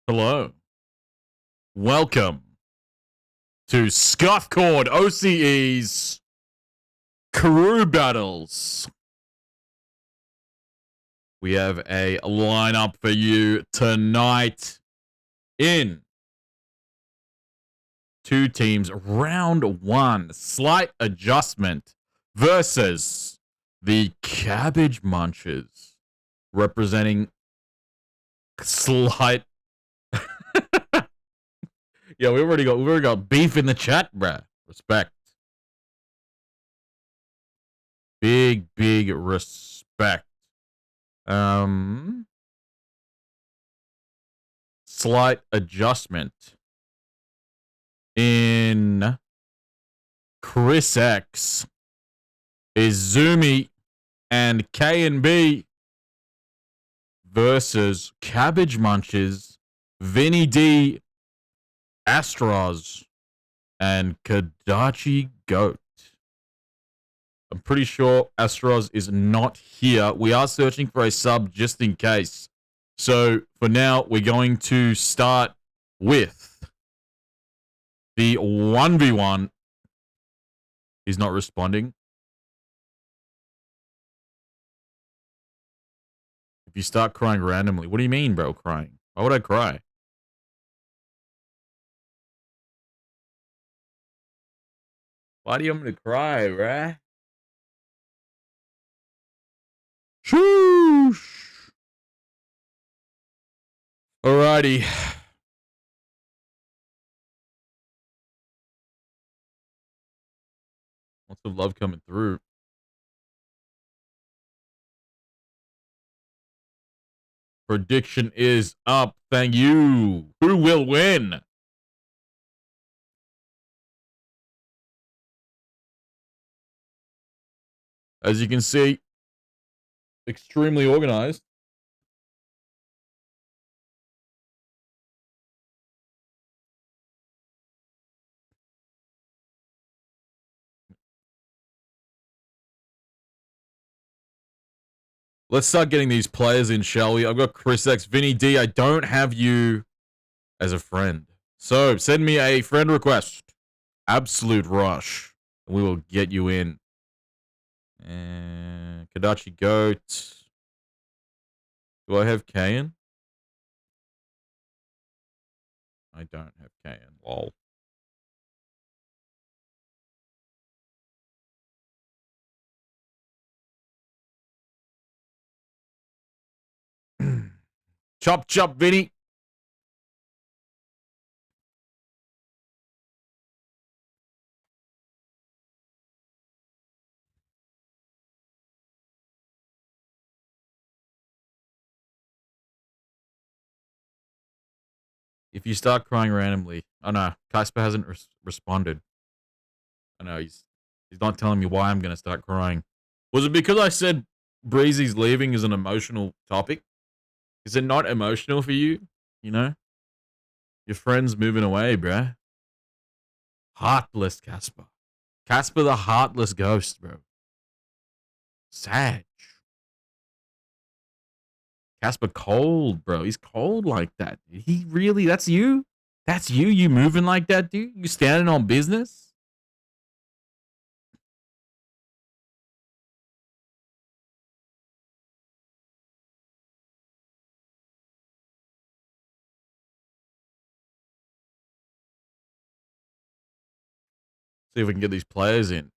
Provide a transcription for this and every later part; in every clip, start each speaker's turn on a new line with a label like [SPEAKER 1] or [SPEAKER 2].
[SPEAKER 1] Hello. Welcome to Scuffcord OCE's Crew Battles. We have a lineup for you tonight in two teams. Round one, slight adjustment versus the Cabbage Munchers, representing slight. Yeah, we've already got beef in the chat, bruh. Respect. Big respect. Slight adjustment in ChrisX, Izumi, and Keyan versus Cabbage Munchers, VinnyD, Astoz, and KadachiGoat. I'm pretty sure Astoz is not here. We are searching for a sub just in case. So for now, we're going to start with the 1v1. He's not responding. If you start crying randomly, what do you mean, bro, crying? Why would I cry? Why do you want me to cry, bruh? Shoosh! Alrighty. Lots of love coming through. Prediction is up. Thank you. Who will win? As you can see, extremely organized. Let's start getting these players in, shall we? I've got ChrisX, VinnyD. I don't have you as a friend. So send me a friend request. Absolute rush. And we will get you in. KadachiGoat. Do I have Keyan? I don't have Keyan. Lol. Chop, Vinny. If you start crying randomly. Oh no, Casper hasn't responded. I know he's not telling me why I'm going to start crying. Was it because I said Breezy's leaving is an emotional topic? Is it not emotional for you? You know? Your friend's moving away, bruh. Heartless Casper. Casper the heartless ghost, bro. Sad. Casper cold, bro. He's cold like that. He really, that's you? That's you? You moving like that, dude? You standing on business? See if we can get these players in.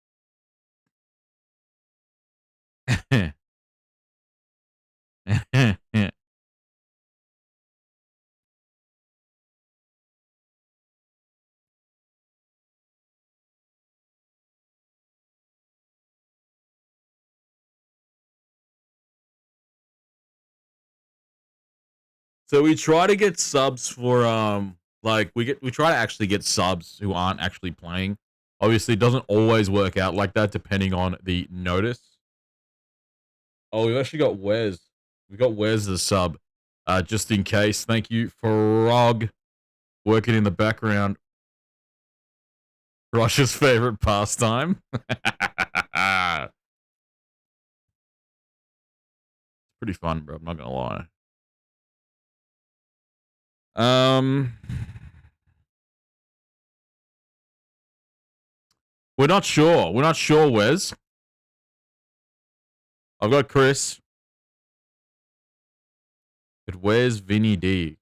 [SPEAKER 1] So we try to get subs for like we try to actually get subs who aren't actually playing. Obviously, it doesn't always work out like that depending on the notice. Oh, we've actually got Wes. We got Wes the sub. Just in case. Thank you, Frog, working in the background. Russia's favorite pastime. Pretty fun, bro. I'm not gonna lie. We're not sure. We're not sure, Wes. I've got Chris. But where's VinnyD?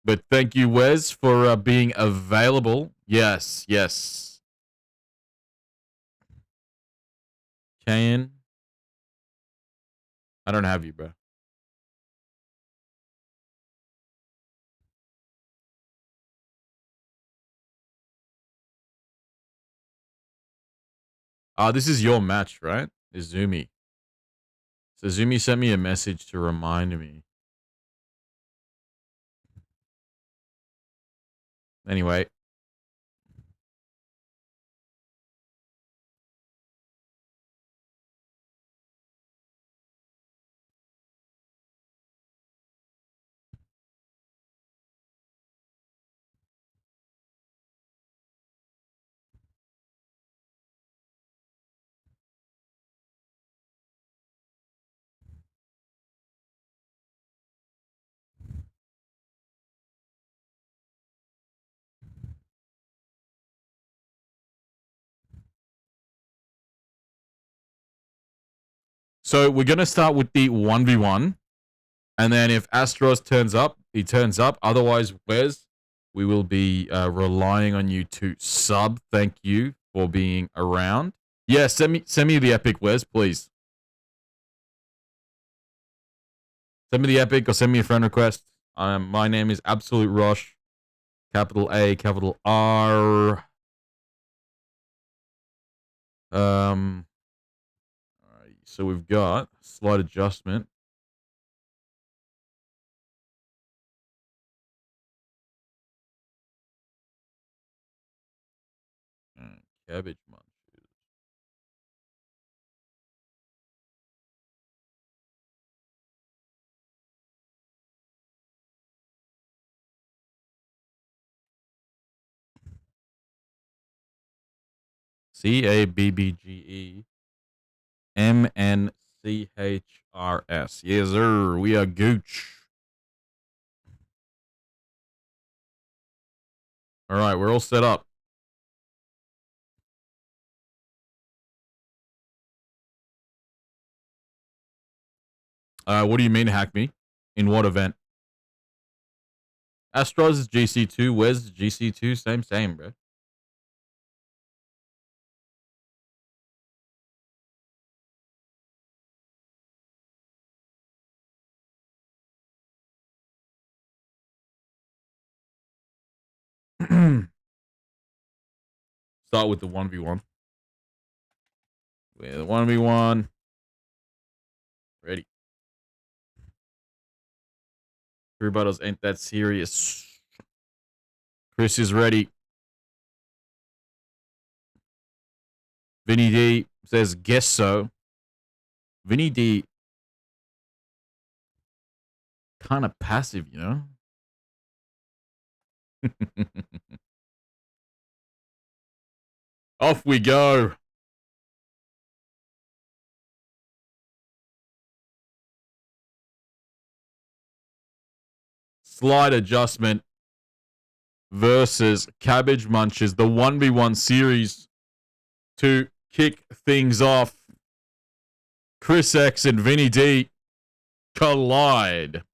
[SPEAKER 1] But thank you, Wes, for being available. Yes, yes. Keyan. I don't have you, bro. This is your match, right? Izumi. So Izumi sent me a message to remind me. Anyway. So we're going to start with the 1v1. And then if Astoz turns up, he turns up. Otherwise, Wes, we will be relying on you to sub. Thank you for being around. Yeah, send me the epic, Wes, please. Send me the epic or send me a friend request. My name is Absolute Rosh. Capital A, capital R. Alright, so we've got slight adjustment. Cabbage Munchers. CABBGE MNCHRS. Yes, sir. We are Gooch. All right, we're all set up. What do you mean, hack me? In what event? Astoz is GC2. Wes is GC2. Same, bro. Start with the 1v1. With the 1v1. Ready. Crew battles ain't that serious. Chris is ready. VinnyD says, guess so. VinnyD, kind of passive, you know? Off we go. Slight adjustment versus Cabbage Munchers, the 1v1 series to kick things off. ChrisX and VinnyD collide.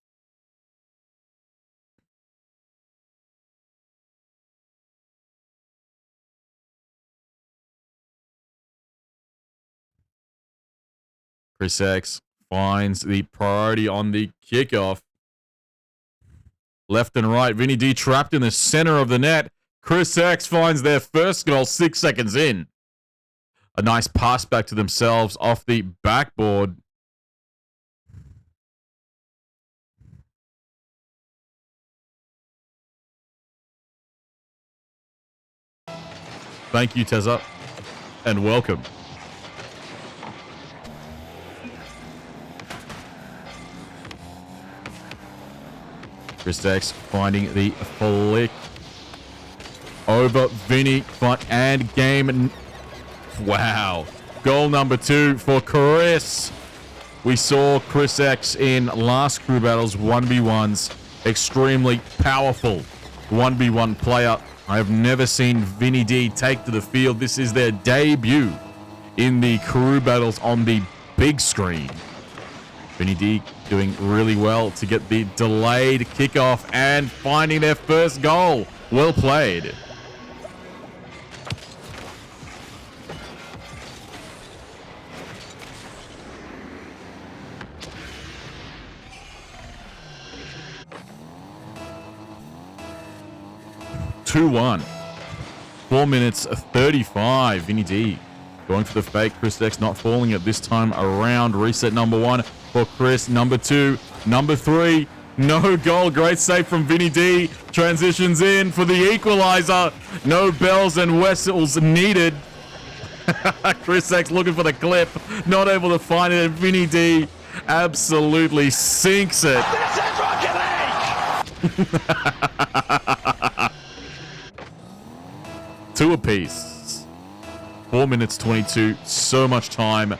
[SPEAKER 1] ChrisX finds the priority on the kickoff. Left and right, VinnyD trapped in the center of the net. ChrisX finds their first goal 6 seconds in. A nice pass back to themselves off the backboard. Thank you, Tezza, and welcome. ChrisX finding the flick over Vinny, and game. Wow. Goal number 2 for Chris. We saw ChrisX in last crew battles 1v1s extremely powerful 1v1 player. I have never seen VinnyD take to the field. This is their debut in the crew battles on the big screen. VinnyD doing really well to get the delayed kickoff and finding their first goal. Well played. (2-1). 4 minutes 35. VinnyD going for the fake. ChrisX not falling it this time around. Reset number 1 for Chris. Number 2. Number 3. No goal. Great save from VinnyD. Transitions in for the equalizer. No bells and whistles needed. ChrisX looking for the clip. Not able to find it. And VinnyD absolutely sinks it.
[SPEAKER 2] This is Rocket League!
[SPEAKER 1] 2 apiece. 4 minutes 22. So much time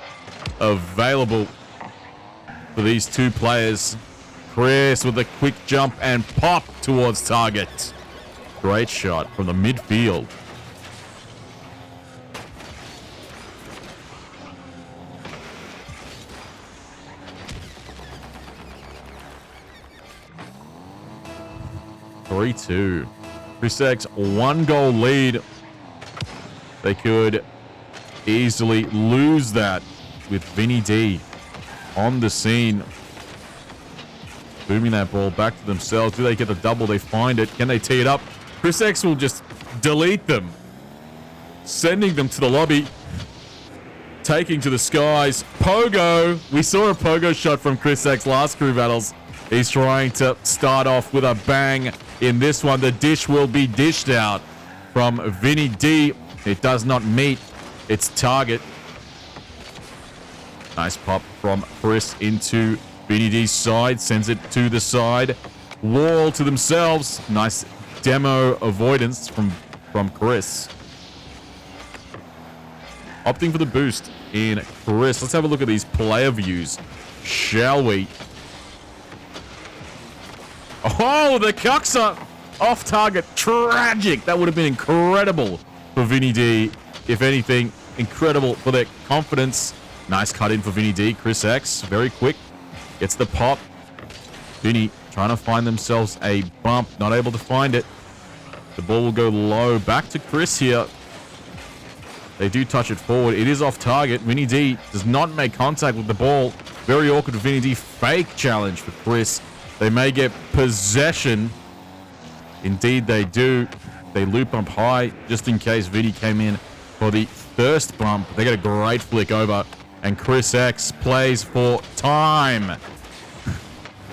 [SPEAKER 1] available for these two players. Chris with a quick jump and pop towards target. Great shot from the midfield. (3-2). ChrisX 1-goal lead. They could easily lose that with VinnyD on the scene. Booming that ball back to themselves. Do they get the double? They find it. Can they tee it up? ChrisX will just delete them. Sending them to the lobby. Taking to the skies. Pogo. We saw a pogo shot from ChrisX last crew battles. He's trying to start off with a bang. In this one, the dish will be dished out from VinnyD. It does not meet its target. Nice pop from Chris into VinnyD's side. Sends it to the side. Wall to themselves. Nice demo avoidance from Chris. Opting for the boost in Chris. Let's have a look at these player views, shall we? Oh, the cuxer off target. Tragic. That would have been incredible for VinnyD. If anything, incredible for their confidence. Nice cut in for VinnyD. ChrisX, very quick. Gets the pop. Vinny trying to find themselves a bump. Not able to find it. The ball will go low. Back to Chris here. They do touch it forward. It is off target. VinnyD does not make contact with the ball. Very awkward for VinnyD. Fake challenge for Chris. They may get possession. Indeed, they do. They loop bump high just in case Vinny came in for the first bump. They get a great flick over, and ChrisX plays for time.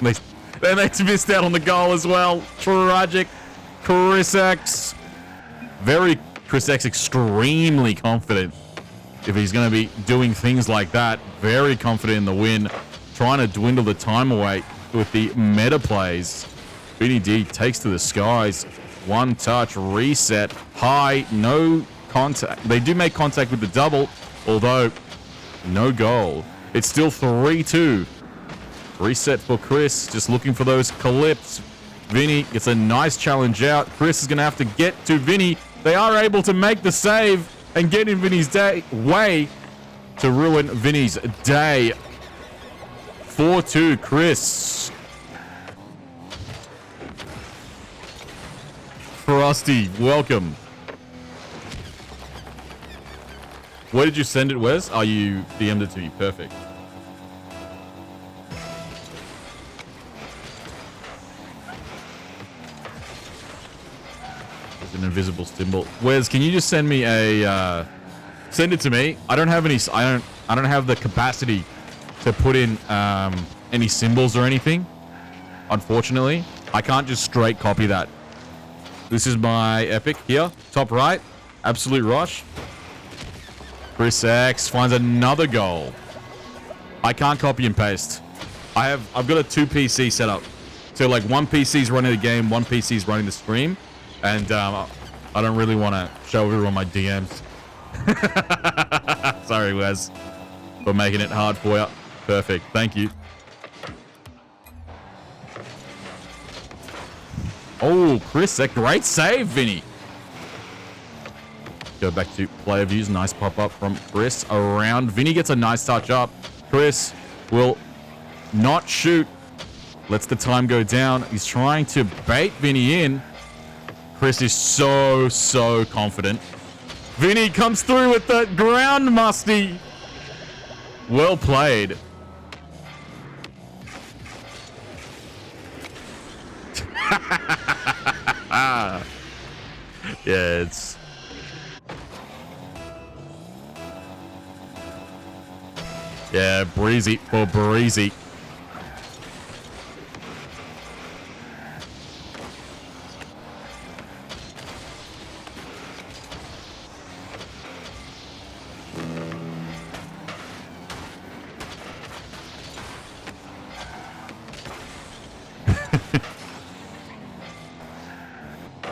[SPEAKER 1] They missed out on the goal as well. Tragic. ChrisX. ChrisX extremely confident if he's going to be doing things like that. Very confident in the win. Trying to dwindle the time away with the meta plays. VinnyD takes to the skies. One touch, reset, high, no contact. They do make contact with the double, although no goal. It's still 3-2. Reset for Chris, just looking for those clips. Vinny gets a nice challenge out. Chris is going to have to get to Vinny. They are able to make the save and get in Vinny's way to ruin Vinny's day. 4-2, Chris. Frosty, welcome. Where did you send it, Wes? Oh, you DM'd it to me. Perfect. There's an invisible symbol. Wes, can you just send me a send it to me? I don't have any I don't have the capacity to put in any symbols or anything. Unfortunately, I can't just straight copy that. This is my epic here, top right, absolute rush. ChrisX finds another goal. I can't copy and paste. I've got a 2 PC setup, so like one PC is running the game, one PC is running the stream, and I don't really want to show everyone my DMs. Sorry, Wes, for making it hard for you. Perfect, thank you. Oh, ChrisX, great save, Vinny. Go back to player views. Nice pop-up from Chris around. Vinny gets a nice touch up. Chris will not shoot. Lets the time go down. He's trying to bait Vinny in. Chris is so confident. Vinny comes through with the ground musty. Well played. Yeah, it's... Yeah, breezy for breezy.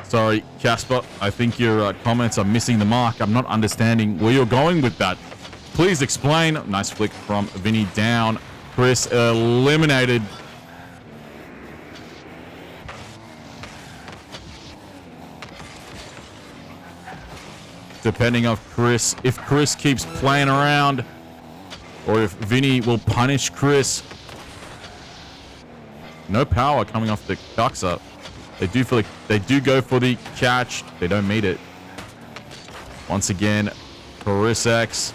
[SPEAKER 1] Sorry, Casper. I think your comments are missing the mark. I'm not understanding where you're going with that. Please explain. Nice flick from Vinny down. Chris eliminated. Depending on Chris, if Chris keeps playing around, or if Vinny will punish Chris. No power coming off the Cuxer. They do go for the catch. They don't meet it. Once again, ChrisX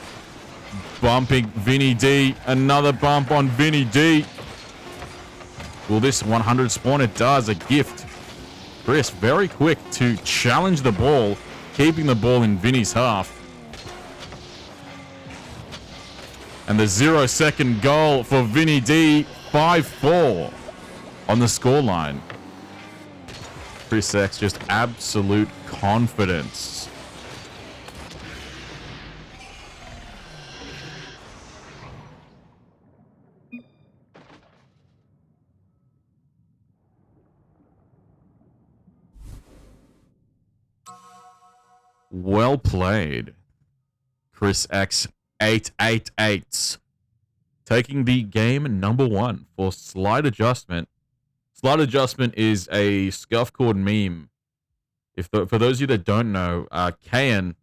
[SPEAKER 1] bumping VinnyD. Another bump on VinnyD. Will this 100 spawn? It does. A gift. Chris very quick to challenge the ball, keeping the ball in Vinny's half. And the 0-second goal for VinnyD. 5-4 on the scoreline. ChrisX, just absolute confidence. Well played. ChrisX 888. Taking the game number 1 for Slide Adjustment. Slide Adjustment is a Scuffcord meme. For those of you that don't know, Keyan,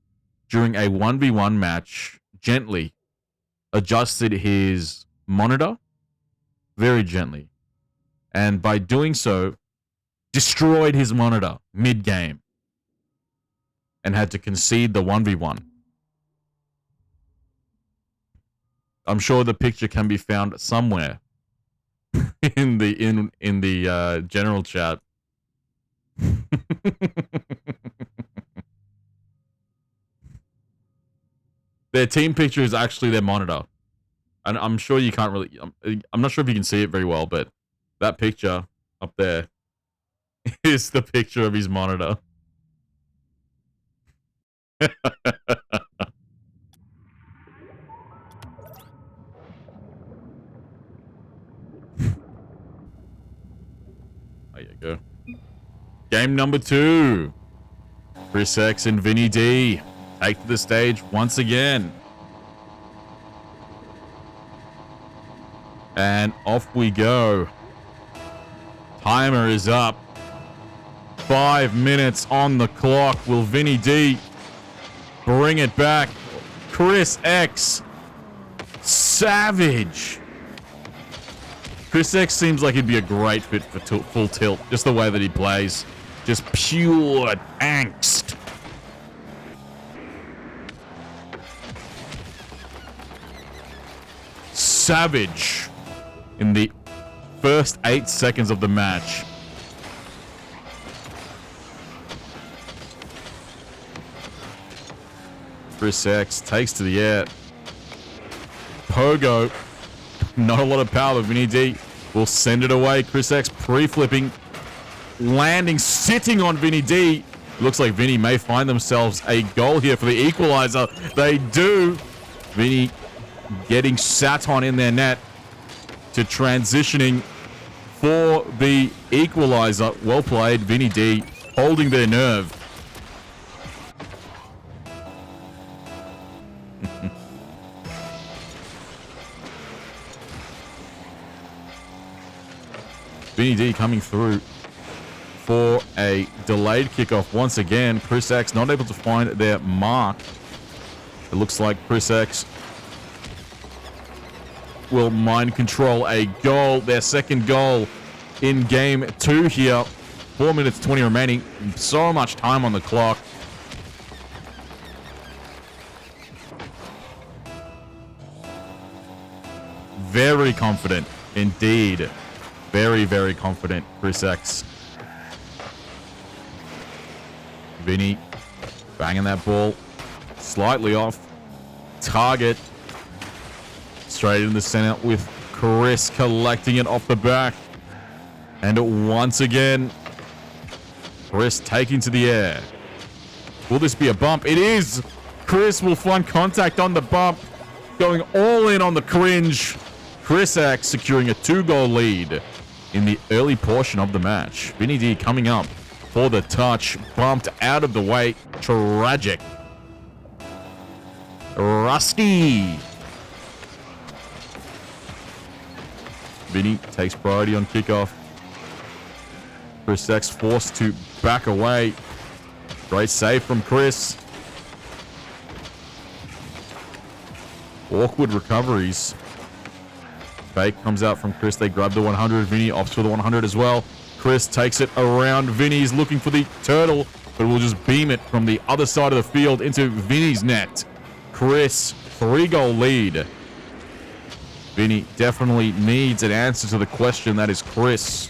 [SPEAKER 1] during a 1v1 match, gently adjusted his monitor, very gently. And by doing so, destroyed his monitor mid-game. And had to concede the 1v1. I'm sure the picture can be found somewhere in the general chat. Their team picture is actually their monitor, and I'm sure you can't really. I'm not sure if you can see it very well, but that picture up there is the picture of his monitor. There you go. Game number 2. ChrisX and VinnyD take to the stage once again. And off we go. Timer is up. 5 minutes on the clock. Will VinnyD bring it back? ChrisX. Savage. ChrisX seems like he'd be a great fit for full tilt. Just the way that he plays. Just pure angst. Savage in the first 8 seconds of the match. ChrisX takes to the air. Pogo. Not a lot of power, but VinnyD will send it away. ChrisX pre-flipping. Landing, sitting on VinnyD. Looks like Vinny may find themselves a goal here for the equalizer. They do. Vinny getting sat on in their net to transitioning for the equalizer. Well played, VinnyD holding their nerve. VinnyD coming through. for a delayed kickoff once again. ChrisX not able to find their mark. It looks like ChrisX will mind control a goal, their second goal in game 2 here. 4 minutes 20 remaining. So much time on the clock. Very confident indeed. Very, very confident, ChrisX. Vinny banging that ball slightly off target. Straight in the center with Chris collecting it off the back. And once again, Chris taking to the air. Will this be a bump? It is! Chris will find contact on the bump. Going all in on the cringe. ChrisX securing a 2-goal lead in the early portion of the match. VinnyD coming up for the touch. Bumped out of the way. Tragic. Rusty. Vinny takes priority on kickoff. ChrisX forced to back away. Great save from Chris. Awkward recoveries. Fake comes out from Chris. They grab the 100. Vinny opts for the 100 as well. Chris takes it around. Vinny's looking for the turtle, but will just beam it from the other side of the field into Vinny's net. Chris, 3-goal lead. Vinny definitely needs an answer to the question that is Chris.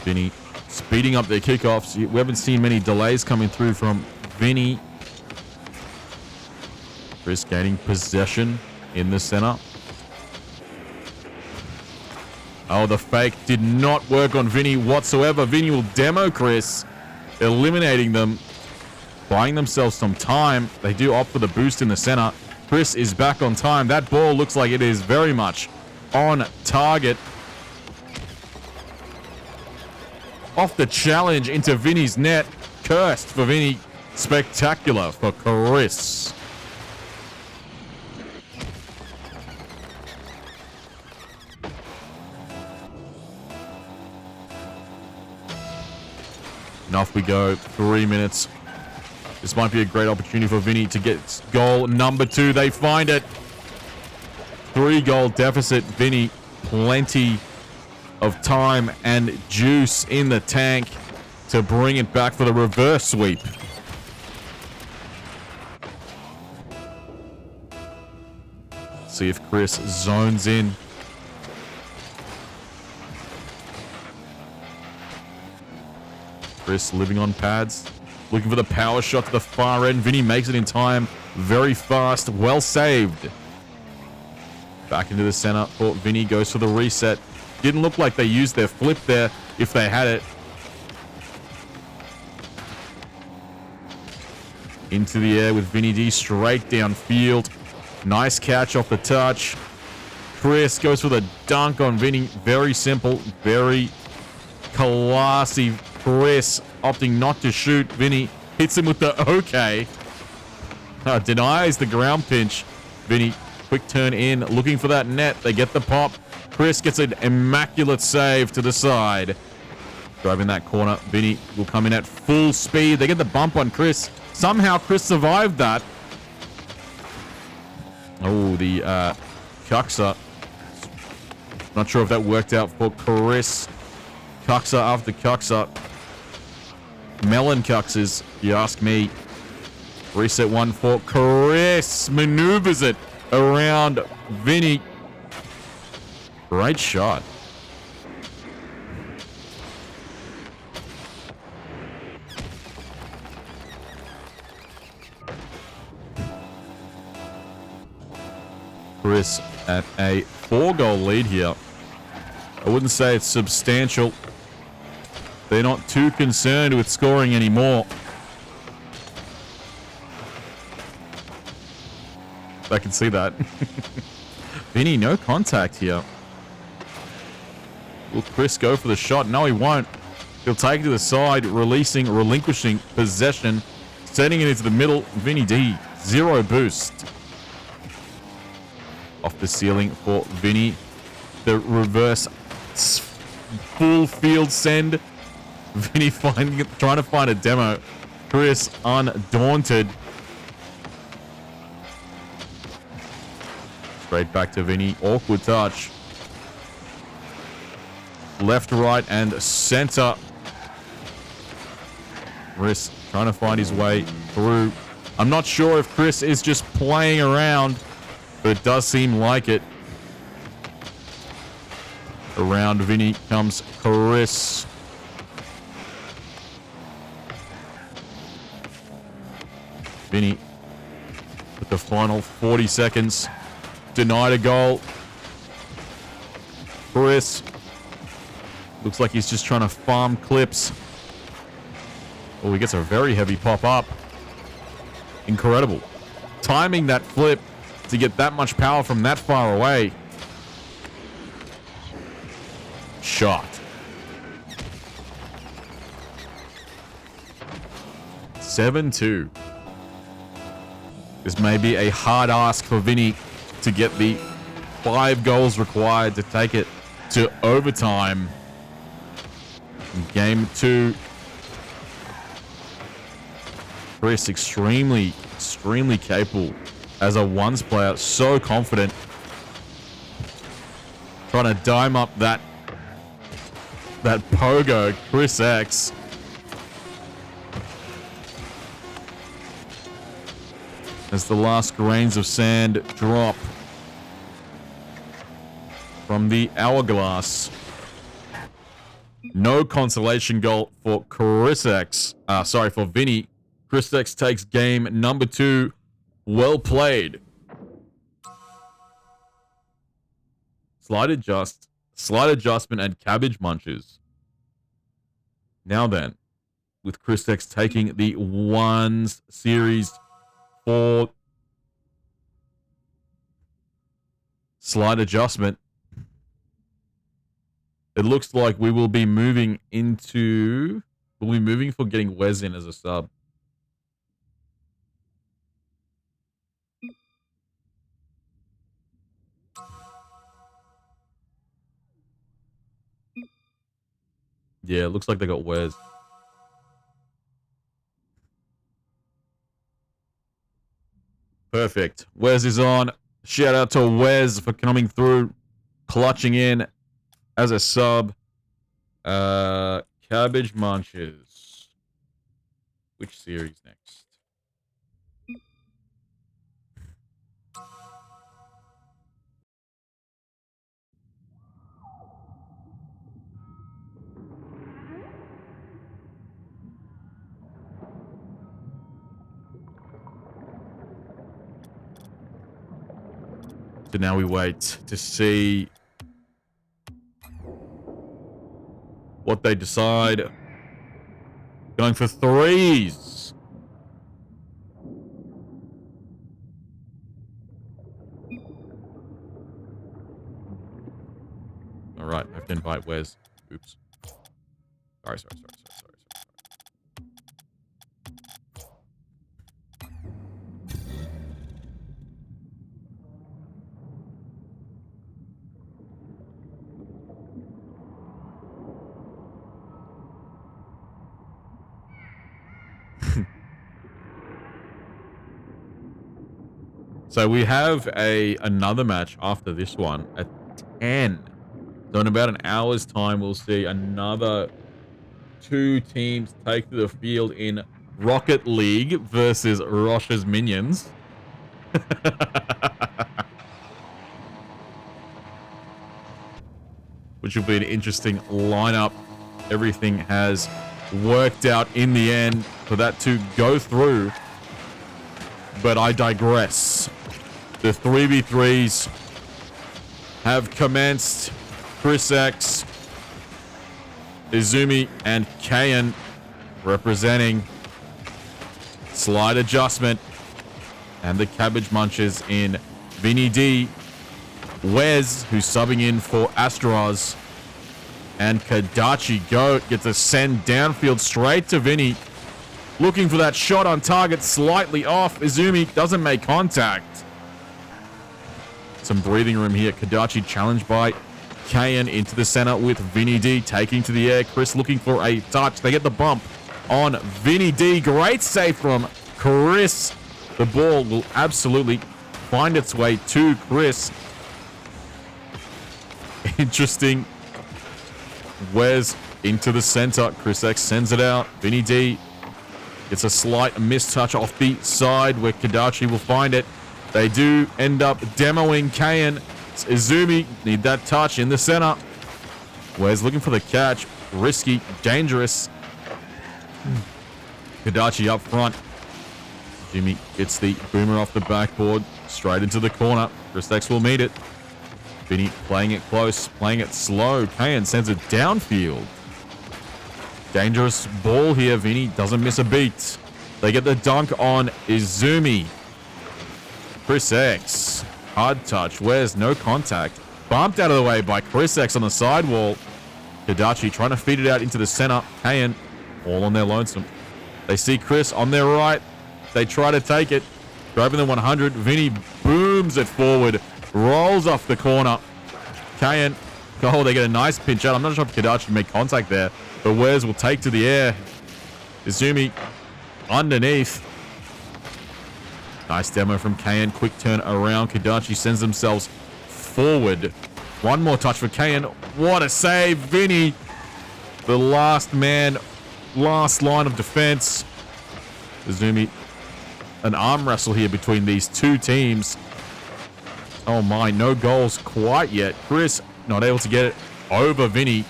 [SPEAKER 1] Vinny speeding up their kickoffs. We haven't seen many delays coming through from Vinny. Chris gaining possession in the center. Oh, the fake did not work on Vinny whatsoever. Vinny will demo Chris, eliminating them, buying themselves some time. They do opt for the boost in the center. Chris is back on time. That ball looks like it is very much on target. Off the challenge into Vinny's net. Cursed for Vinny. Spectacular for Chris. And off we go. 3 minutes. This might be a great opportunity for Vinny to get goal number 2. They find it. 3-goal deficit. Vinny, plenty of time and juice in the tank to bring it back for the reverse sweep. See if Chris zones in. Chris living on pads, looking for the power shot to the far end. Vinny makes it in time, very fast, well saved. Back into the center. Oh, Vinny goes for the reset. Didn't look like they used their flip there if they had it. Into the air with VinnyD straight downfield. Nice catch off the touch. Chris goes for the dunk on Vinny. Very simple, very classy. Chris opting not to shoot. Vinny hits him with the okay. Denies the ground pinch. Vinny, quick turn in, looking for that net. They get the pop. Chris gets an immaculate save to the side. Driving that corner. Vinny will come in at full speed. They get the bump on Chris. Somehow Chris survived that. Oh, the Cuxa. Not sure if that worked out for Chris. Cuxa after Cuxa. Melon Cuxes, you ask me. Reset one for Chris. Maneuvers it around Vinny. Great shot. Chris at a 4-goal lead here. I wouldn't say it's substantial. They're not too concerned with scoring anymore. I can see that. Vinny, no contact here. Will Chris go for the shot? No, he won't. He'll take it to the side, relinquishing possession, sending it into the middle. VinnyD Zero boost. Off the ceiling for Vinny. The reverse full field send. Vinny trying to find a demo. Chris undaunted. Straight back to Vinny. Awkward touch. Left, right, and center. Chris trying to find his way through. I'm not sure if Chris is just playing around, but it does seem like it. Around Vinny comes Chris. Vinny with the final 40 seconds. Denied a goal. Chris looks like he's just trying to farm clips. Oh, he gets a very heavy pop-up. Incredible. Timing that flip to get that much power from that far away. Shot. 7-2. This may be a hard ask for Vinny to get the 5 goals required to take it to overtime. In game 2. Chris extremely capable as a ones player. So confident. Trying to dime up that pogo, ChrisX. As the last grains of sand drop from the hourglass. No consolation goal for ChrisX. For Vinny. ChrisX takes game number 2. Well played. Slight adjustment and Cabbage Munchers. Now then, with ChrisX taking the ones series for slight adjustment. It looks like we will be moving into... We'll be moving for getting Wes in as a sub. Yeah, it looks like they got Wes. Perfect. Wes is on. Shout out to Wes for coming through, clutching in as a sub. Cabbage Munchers. Which series next? So now we wait to see what they decide. Going for threes. All right, I have to invite Wes. Oops. Sorry. So we have another match after this one at 10. So in about an hour's time, we'll see another 2 teams take to the field in Rocket League versus Rosh's Minions. Which will be an interesting lineup. Everything has worked out in the end for that to go through. But I digress. The 3v3s have commenced. ChrisX, Izumi, and Keyan representing Slight Adjustment and the Cabbage Munchers in VinnyD. Wes, who's subbing in for Astoz, and KadachiGoat gets a send downfield straight to Vinny. looking for that shot on target, slightly off. Izumi doesn't make contact. Some breathing room here. Kadachi challenged by Keyan into the center with VinnyD taking to the air. Chris looking for a touch. They get the bump on VinnyD. Great save from Chris. The ball will absolutely find its way to Chris. Interesting. Wes into the center. ChrisX sends it out. VinnyD gets a slight mistouch off the side where Kadachi will find it. They do end up demoing Keyan. Izumi need that touch in the center. Wes looking for the catch. Risky, dangerous. Kadachi up front. Jimmy gets the boomer off the backboard. Straight into the corner. ChrisX will meet it. Vinny playing it close, playing it slow. Keyan sends it downfield. Dangerous ball here. Vinny doesn't miss a beat. They get the dunk on Izumi. ChrisX. Hard touch. Where's no contact? Bumped out of the way by ChrisX on the sidewall. Kadachi trying to feed it out into the center. Keyan all on their lonesome. They see Chris on their right. They try to take it. Driving the 100. Vinny booms it forward. Rolls off the corner. Keyan. Oh, they get a nice pinch out. I'm not sure if Kadachi made contact there, but Wes will take to the air. Izumi underneath. Nice demo from Keyan. Quick turn around. Kadachi sends themselves forward. One more touch for Keyan. What a save. Vinny, the last man, last line of defense. Izumi, an arm wrestle here between these two teams. Oh my, no goals quite yet. Chris not able to get it over Vinny.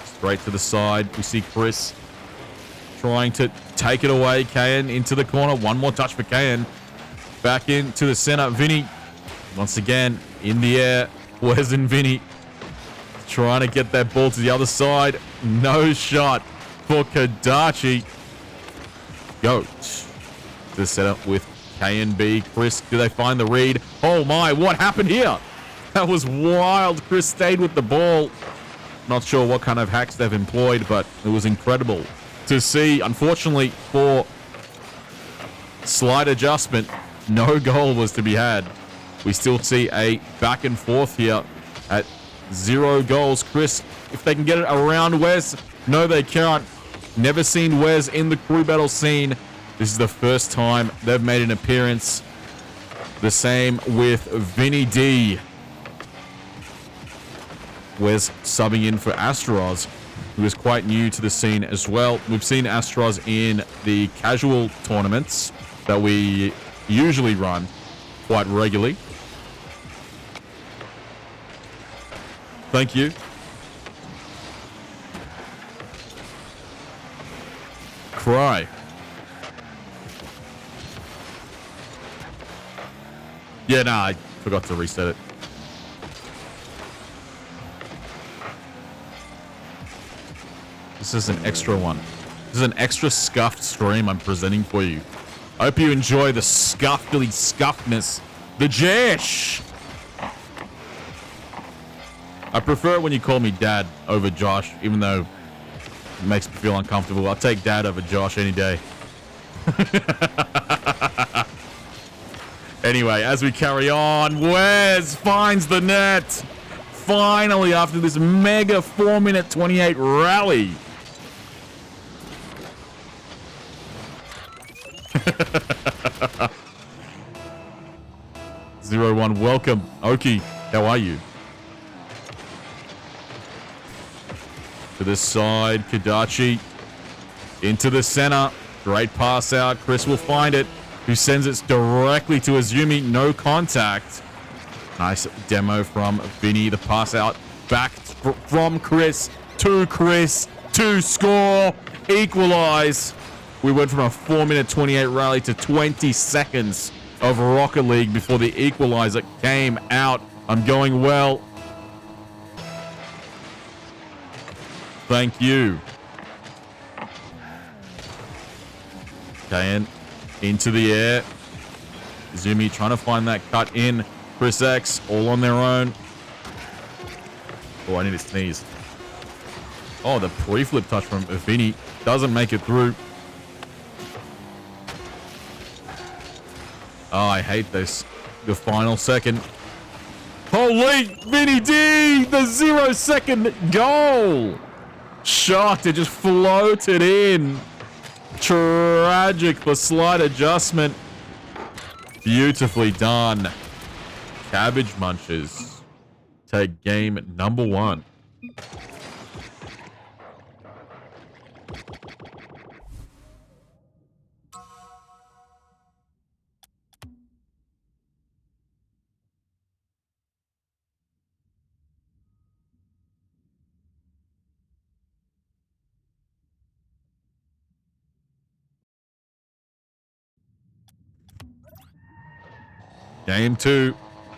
[SPEAKER 1] Straight to the side. We see Chris trying to take it away. Keyan into the corner. One more touch for Keyan. Back into the center. Vinny once again in the air. Wes and Vinny trying to get that ball to the other side. No shot for Kadachi. Goat to the setup with K&B. Chris, do they find the read? Oh my, what happened here? That was wild. Chris stayed with the ball. Not sure what kind of hacks they've employed, but it was incredible to see. Unfortunately, for slight adjustment, no goal was to be had. We still see a back and forth here at 0 goals. Chris, if they can get it around Wes, no, they can't. Never seen Wes in the crew battle scene. This is the first time they've made an appearance. The same with VinnyD. Wes subbing in for Astoz, who is quite new to the scene as well. We've seen Astoz in the casual tournaments that we usually run quite regularly. Thank you. Cry. Yeah, nah, I forgot to reset it. This is an extra one. This is an extra scuffed stream I'm presenting for you. I hope you enjoy the scuffly scuffness. The Josh! I prefer it when you call me Dad over Josh, even though it makes me feel uncomfortable. I'll take Dad over Josh any day. Anyway, as we carry on, Wes finds the net. Finally, after this mega 4-minute 28 rally. Zero one, welcome. Oki, how are you? To the side, Kadachi. Into the center. Great pass out. Chris will find it. Who sends it directly to Izumi. No contact. Nice demo from Vinny. The pass out back from Chris to score. Equalize. We went from a 4-minute 28 rally to 20 seconds of Rocket League before the equalizer came out. I'm going well. Thank you. Keyan into the air. Izumi trying to find that cut in. ChrisX all on their own. Oh, I need to sneeze. Oh, the pre-flip touch from Vinny doesn't make it through. Oh, I hate this. The final second. Holy VinnyD! The 0-second goal! Shocked, it just floated in. Tragic for slight adjustment. Beautifully done. Cabbage Munchers take game number 1. Game 2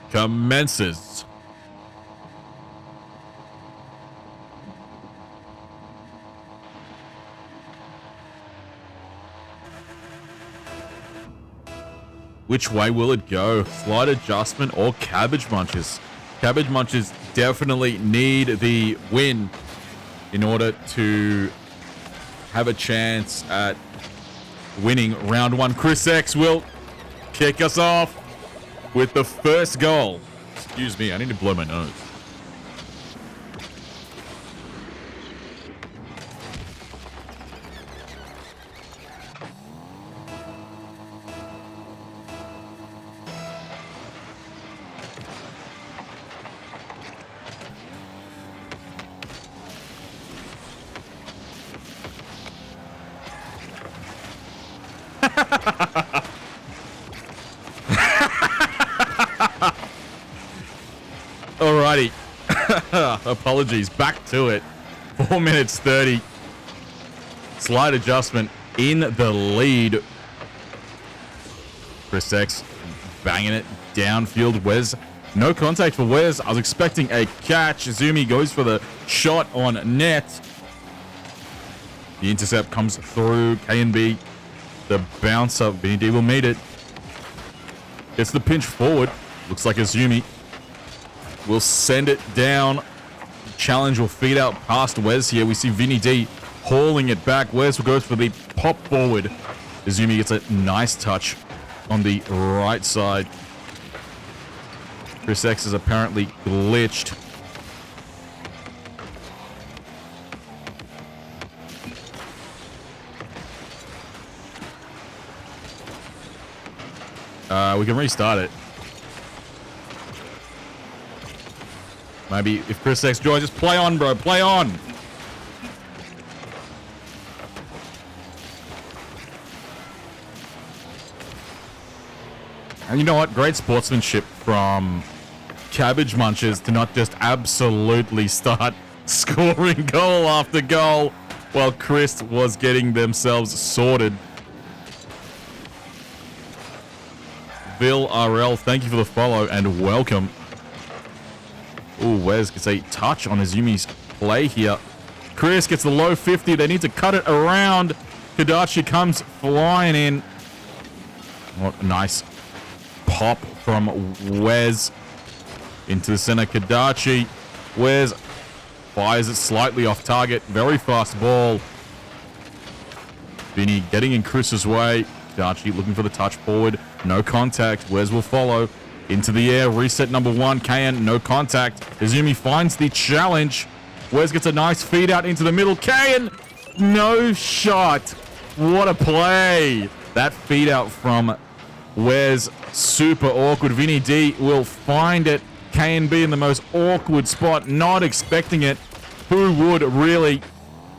[SPEAKER 1] commences. Which way will it go? Slight adjustment or Cabbage Munchers? Cabbage Munchers definitely need the win in order to have a chance at winning round 1. ChrisX will kick us off with the first goal. Excuse me, I need to blow my nose. Alrighty. Apologies. Back to it. 4 minutes 30. Slight adjustment in the lead. ChrisX banging it downfield. Wes, no contact for Wes. I was expecting a catch. Izumi goes for the shot on net. The intercept comes through. K&B. The bouncer. VinnyD will meet it. It's the pinch forward. Looks like Izumi will send it down. Challenge will feed out past Wes here. We see VinnyD hauling it back. Wes will go for the pop forward. Izumi gets a nice touch on the right side. ChrisX is apparently glitched. We can restart it. Maybe if ChrisX joins, just play on, bro. Play on. And you know what? Great sportsmanship from Cabbage Munchers to not just absolutely start scoring goal after goal while Chris was getting themselves sorted. Bill RL, thank you for the follow and welcome. Ooh, Wes gets a touch on Izumi's play here. Chris gets the low 50. They need to cut it around. Kadachi comes flying in. What a nice pop from Wes into the center. Kadachi. Wes fires it slightly off target. Very fast ball. Vinny getting in Chris's way. Kadachi looking for the touch forward. No contact. Wes will follow. Into the air. Reset number 1. Keyan, no contact. Izumi finds the challenge. Wes gets a nice feed out into the middle. Keyan, no shot. What a play. That feed out from Wes, super awkward. VinnyD will find it. K&B in the most awkward spot. Not expecting it. Who would really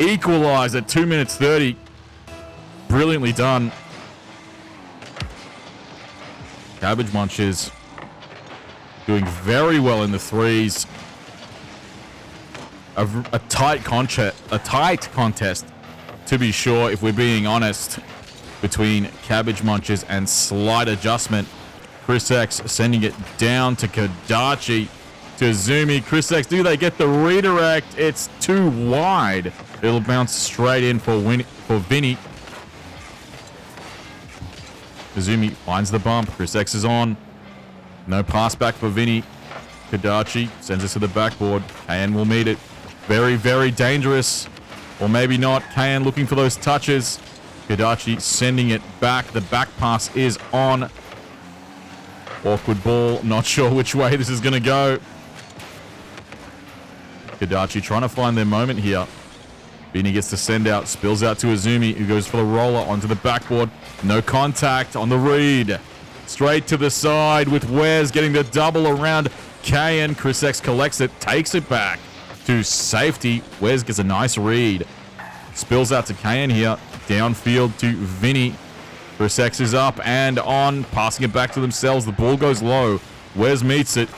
[SPEAKER 1] equalize at 2 minutes 30? Brilliantly done. Cabbage Munchers doing very well in the threes. A tight contest, to be sure, if we're being honest, between Cabbage Munchers and Slight Adjustment. ChrisX sending it down to Kadachi, to Izumi. ChrisX, do they get the redirect? It's too wide. It'll bounce straight in for Vinny. Izumi finds the bump. ChrisX is on. No pass back for Vinny. Kadachi sends it to the backboard. Keyan will meet it. Very, very dangerous. Or maybe not. Keyan looking for those touches. Kadachi sending it back. The back pass is on. Awkward ball. Not sure which way this is going to go. Kadachi trying to find their moment here. Vinny gets to send out. Spills out to Izumi, who goes for the roller onto the backboard. No contact on the read. Straight to the side with Wes getting the double around Keyan. ChrisX collects it. Takes it back to safety. Wes gets a nice read. Spills out to Keyan here. Downfield to Vinny. ChrisX is up and on. Passing it back to themselves. The ball goes low. Wes meets it.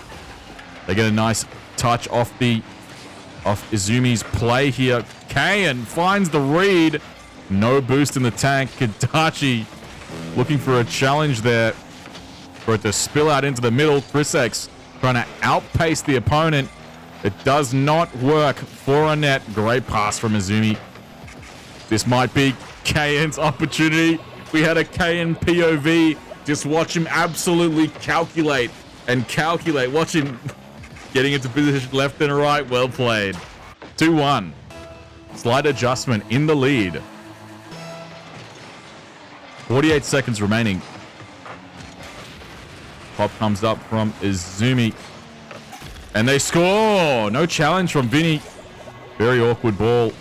[SPEAKER 1] They get a nice touch off Izumi's play here. Keyan finds the read. No boost in the tank. Kadachi looking for a challenge there. For it to spill out into the middle. ChrisX trying to outpace the opponent. It does not work for a net. Great pass from Izumi. This might be Keyan's opportunity. We had a Keyan POV. Just watch him absolutely calculate and calculate. Watch him getting into position left and right. Well played. 2-1. Slight adjustment in the lead. 48 seconds remaining. Pop comes up from Izumi. And they score! No challenge from Vinny. Very awkward ball.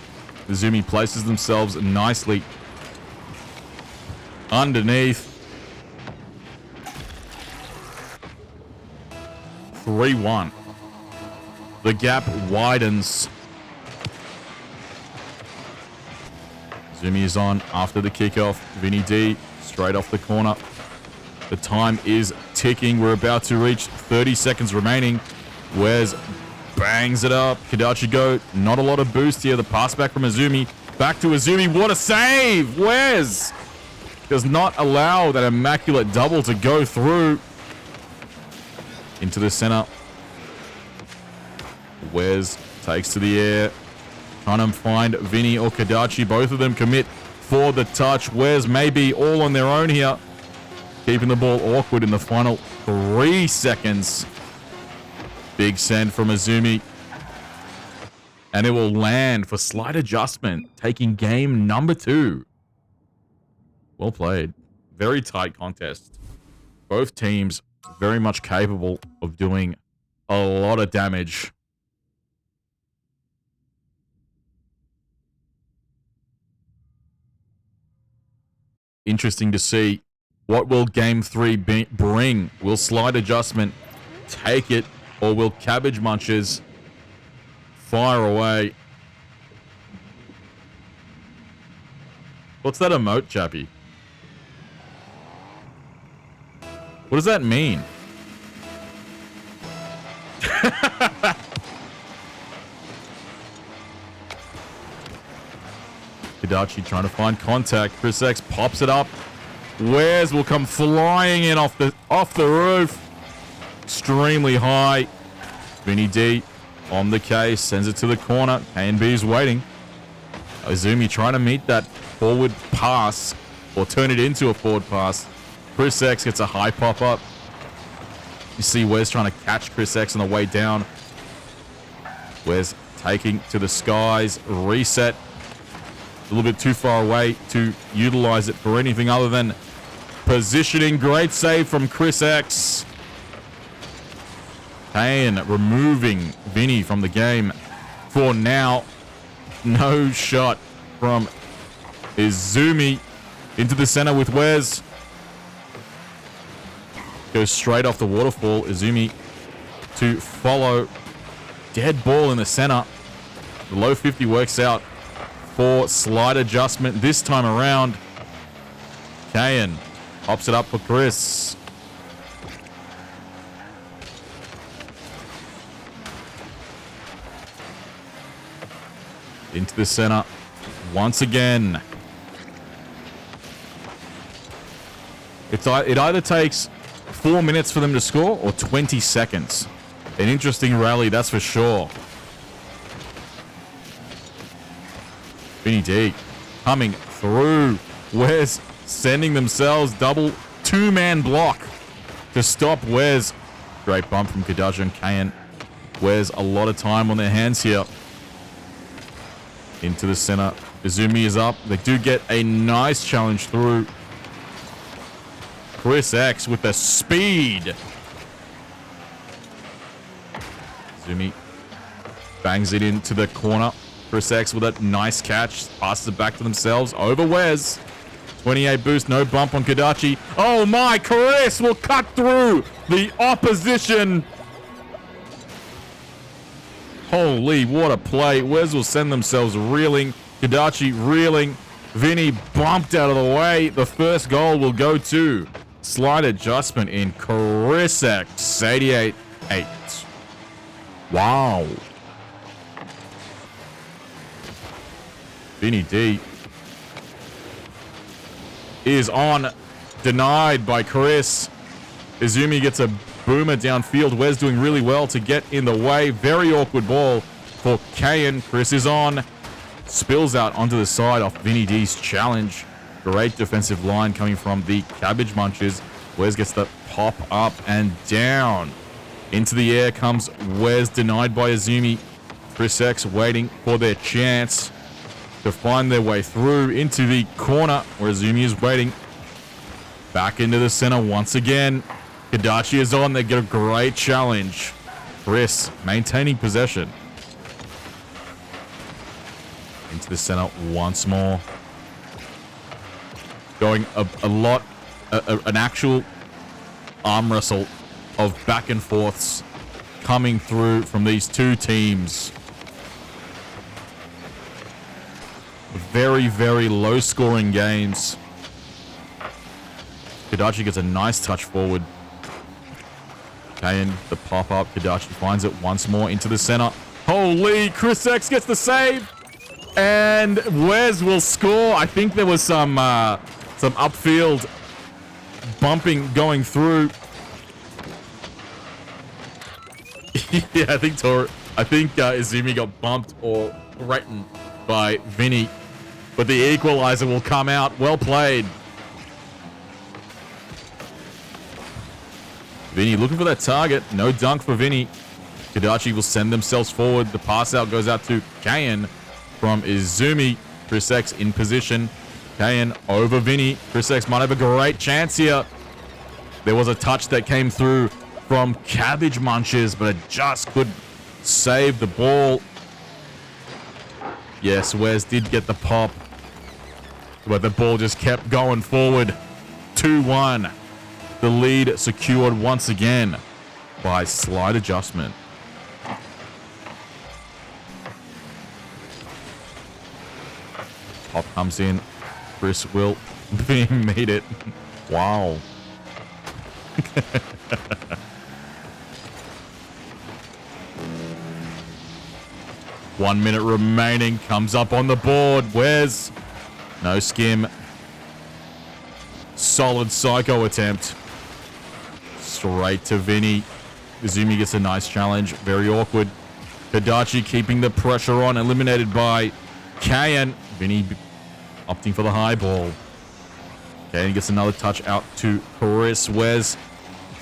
[SPEAKER 1] Izumi places themselves nicely underneath. 3-1. The gap widens. Izumi is on after the kickoff. VinnyD straight off the corner. The time is ticking. We're about to reach 30 seconds remaining. Wes bangs it up. KadachiGoat, not a lot of boost here. The pass back from Izumi. Back to Izumi. What a save! Wes does not allow that immaculate double to go through. Into the center. Wes takes to the air. Trying to find Vinny or Kadachi. Both of them commit for the touch. Wes may be all on their own here. Keeping the ball awkward in the final 3 seconds. Big send from Izumi. And it will land for slight adjustment. Taking game number 2. Well played. Very tight contest. Both teams very much capable of doing a lot of damage. Interesting to see. What will game 3 bring? Will slight adjustment take it, or will Cabbage Munchers fire away? What's that emote, chappy? What does that mean? Kadachi trying to find contact. ChrisX pops it up. Wes will come flying in off the roof. Extremely high. VinnyD on the case. Sends it to the corner. K&B is waiting. Izumi trying to meet that forward pass. Or turn it into a forward pass. ChrisX gets a high pop-up. You see Wes trying to catch ChrisX on the way down. Wes taking to the skies. Reset. A little bit too far away to utilize it for anything other than positioning. Great save from ChrisX. Keyan removing Vinny from the game for now. No shot from Izumi into the center with Wes. Goes straight off the waterfall. Izumi to follow. Dead ball in the center. The low 50 works out for slight adjustment this time around. Keyan pops it up for Chris. Into the center once again. It either takes 4 minutes for them to score or 20 seconds. An interesting rally, that's for sure. VinnyD coming through. Wes sending themselves double 2-man block to stop Wes. Great bump from Kadachi and Keyan. Wes a lot of time on their hands here. Into the center. Izumi is up. They do get a nice challenge through. ChrisX with the speed. Izumi bangs it into the corner. ChrisX with a nice catch. Passes it back to themselves. Over Wes. 28 boost. No bump on Kadachi. Oh my. Chris will cut through the opposition. Holy, what a play. Wes will send themselves reeling. Kadachi reeling. Vinny bumped out of the way. The first goal will go to slight adjustment in ChrisX. 88-8. Wow. VinnyD is on. Denied by Chris. Izumi gets a boomer downfield. Wes doing really well to get in the way. Very awkward ball for Keyan. Chris is on. Spills out onto the side off VinnyD's challenge. Great defensive line coming from the Cabbage Munchers. Wes gets the pop up and down. Into the air comes Wes, denied by Izumi. ChrisX waiting for their chance to find their way through into the corner where Izumi is waiting. Back into the center once again. Kadachi is on. They get a great challenge. Chris maintaining possession. Into the center once more. Going an actual arm wrestle of back and forths coming through from these two teams. Very, very low scoring games. Kadachi gets a nice touch forward. Keyan, the pop-up. Kadachi finds it once more into the center. Holy, ChrisX gets the save. And Wes will score. I think there was some upfield bumping going through. Yeah, I think Izumi got bumped or threatened by Vinny. But the equalizer will come out. Well played. Vinny looking for that target. No dunk for Vinny. Kadachi will send themselves forward. The pass out goes out to Keyan from Izumi. ChrisX in position. Keyan over Vinny. ChrisX might have a great chance here. There was a touch that came through from Cabbage Munchers, but it just couldn't save the ball. Yes, Wes did get the pop, but the ball just kept going forward. 2-1. The lead secured once again by slight adjustment. Pop comes in. Chris will meet it. Wow. 1 minute remaining. Comes up on the board. Where's no skim? Solid psycho attempt. Straight to Vinny. Izumi gets a nice challenge. Very awkward. Kadachi keeping the pressure on. Eliminated by Keyan. Vinny opting for the high ball. Keyan gets another touch out to Chris. Wes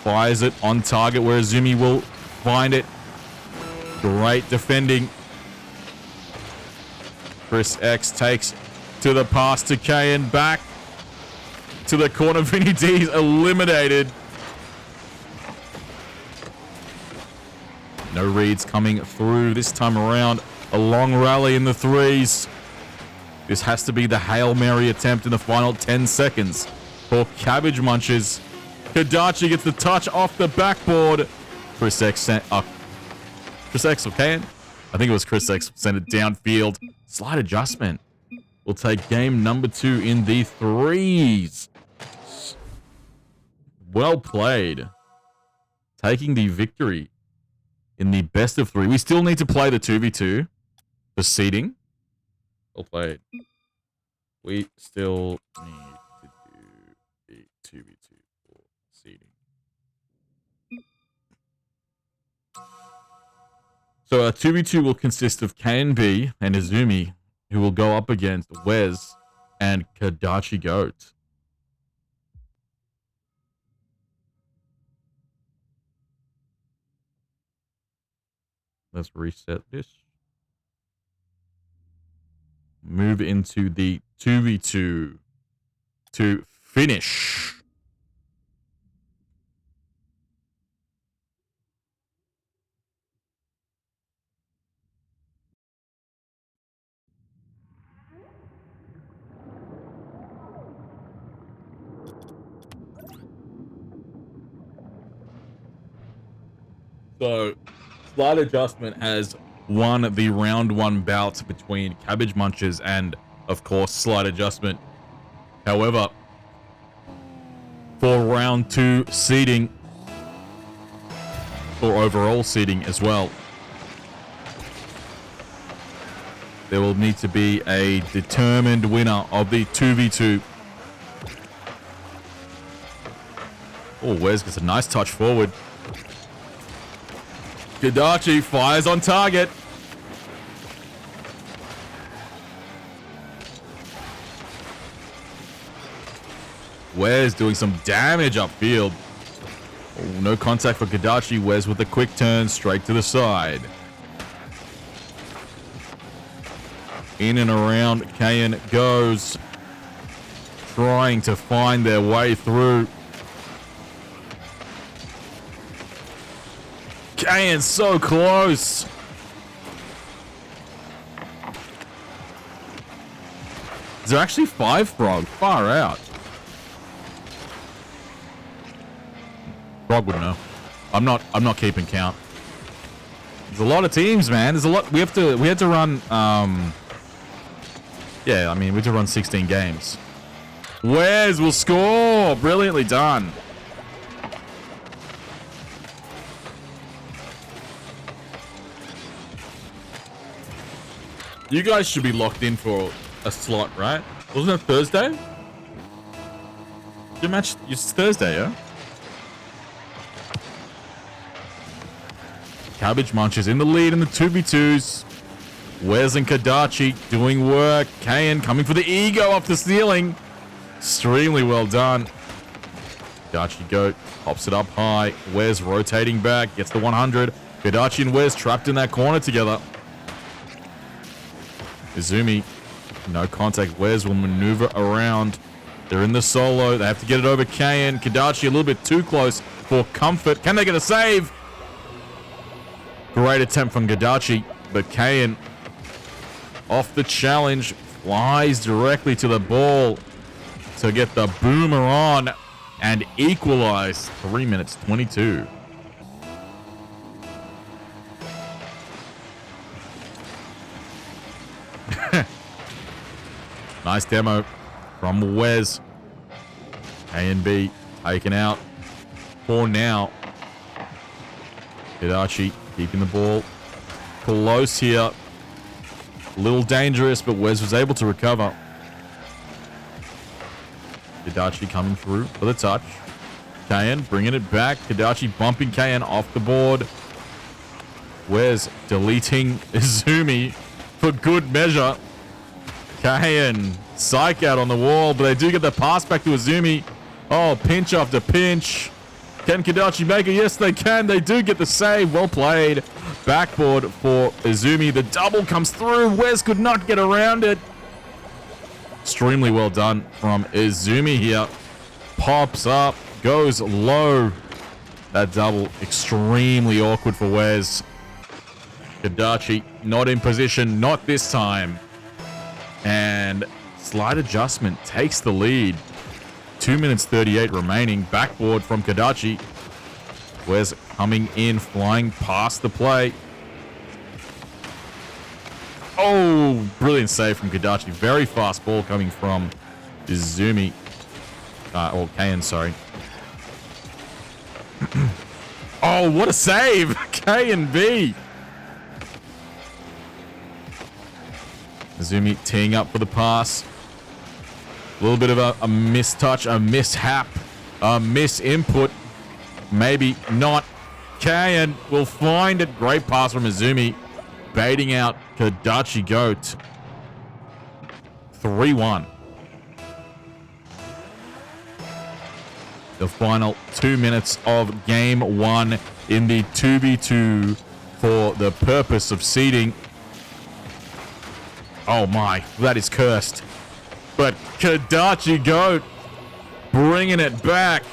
[SPEAKER 1] fires it on target where Izumi will find it. Great defending. ChrisX takes to the pass to Keyan. Back to the corner. VinnyD is eliminated. No reads coming through this time around. A long rally in the threes. This has to be the Hail Mary attempt in the final 10 seconds for Cabbage Munchers. Kadachi gets the touch off the backboard. ChrisX or Keyan? I think it was ChrisX sent it downfield. Slight adjustment. We'll take game number 2 in the threes. Well played. Taking the victory in the best of 3. We still need to play the 2v2 for seeding. Well played. We still need to do the 2v2 for seeding. So our 2v2 will consist of KNB and Izumi, who will go up against Wes and KadachiGoat. Let's reset this. move into the 2v2 to finish. So, Slight Adjustment has won the round 1 bout between Cabbage Munchers and, of course, Slight Adjustment. However, for round 2 seeding, or overall seeding as well, there will need to be a determined winner of the 2v2. Oh, Wes gets a nice touch forward. Kadachi fires on target. Wes doing some damage upfield. Oh, no contact for Kadachi. Wes with a quick turn straight to the side. In and around Keyan goes, trying to find their way through. Keyan so close. Is there actually 5 Frog? Far out. Frog would know. I'm not keeping count. There's a lot of teams, man. There's a lot. We had to run yeah, I mean, we had to run 16 games. Wes will score. Brilliantly done. You guys should be locked in for a slot, right? Wasn't it Thursday? Your match is Thursday, yeah? Cabbage Munchers in the lead in the 2v2s. Wes and Kadachi doing work. Keyan coming for the ego off the ceiling. Extremely well done. KadachiGoat pops it up high. Wes rotating back, gets the 100. Kadachi and Wes trapped in that corner together. Izumi, no contact. Wes will maneuver around. They're in the solo. They have to get it over Keyan. Kadachi a little bit too close for comfort. Can they get a save? Great attempt from Kadachi, but Keyan off the challenge, flies directly to the ball to get the boomer on and equalize. 3 minutes 22. Nice demo from Wes. A and B taken out for now. Kadachi keeping the ball close here. A little dangerous, but Wes was able to recover. Kadachi coming through for the touch. Keyan bringing it back. Kadachi bumping Keyan off the board. Wes deleting Izumi for good measure. Keyan psych out on the wall, but they do get the pass back to Izumi. Oh, pinch after pinch. Can Kadachi make it? Yes, they can. They do get the save. Well played. Backboard for Izumi. The double comes through. Wes could not get around it. Extremely well done from Izumi here. Pops up. Goes low. That double extremely awkward for Wes. Kadachi not in position. Not this time. And Slight Adjustment takes the lead. 2 minutes 38 remaining. Backboard from Kadachi. Wes coming in, flying past the play. Oh, brilliant save from Kadachi. Very fast ball coming from Izumi. Or Keyan, sorry. Oh, what a save! K and B. Izumi teeing up for the pass. A little bit of a mistouch, a mishap, a misinput. Maybe not. Keyan will find it. Great pass from Izumi. Baiting out KadachiGoat. 3-1. The final 2 minutes of game 1 in the 2v2 for the purpose of seeding. Oh my, that is cursed. But KadachiGoat bringing it back.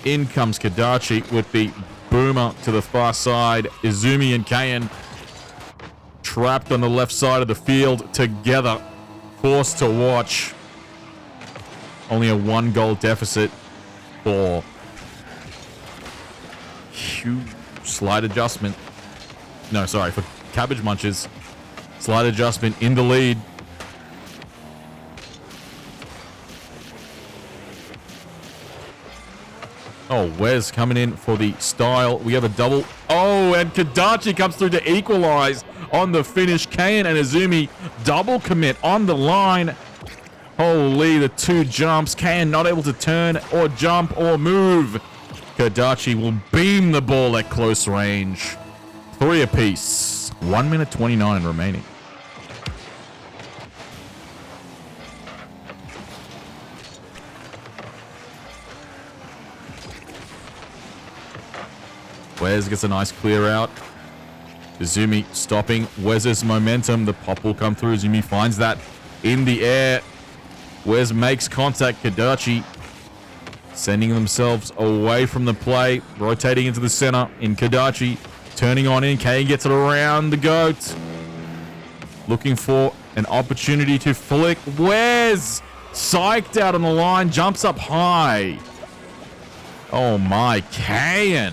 [SPEAKER 1] In comes Kadachi with the boomer to the far side. Izumi and Keyan trapped on the left side of the field together. Forced to watch. Only a 1-goal deficit for huge slight adjustment. No, sorry, for Cabbage Munchers. Slight adjustment in the lead. Oh, Wes coming in for the style. We have a double. Oh, and Kadachi comes through to equalize on the finish. Keyan and Izumi double commit on the line. Holy, the 2 jumps. Keyan not able to turn or jump or move. Kadachi will beam the ball at close range. 3 apiece. 1 minute 29 remaining. Wes gets a nice clear out. Izumi stopping Wes's momentum. The pop will come through. Izumi finds that in the air. Wes makes contact. Kadachi sending themselves away from the play. Rotating into the center in Kadachi. Turning on in. Keyan gets it around the goat. Looking for an opportunity to flick. Wes psyched out on the line. Jumps up high. Oh my, Keyan.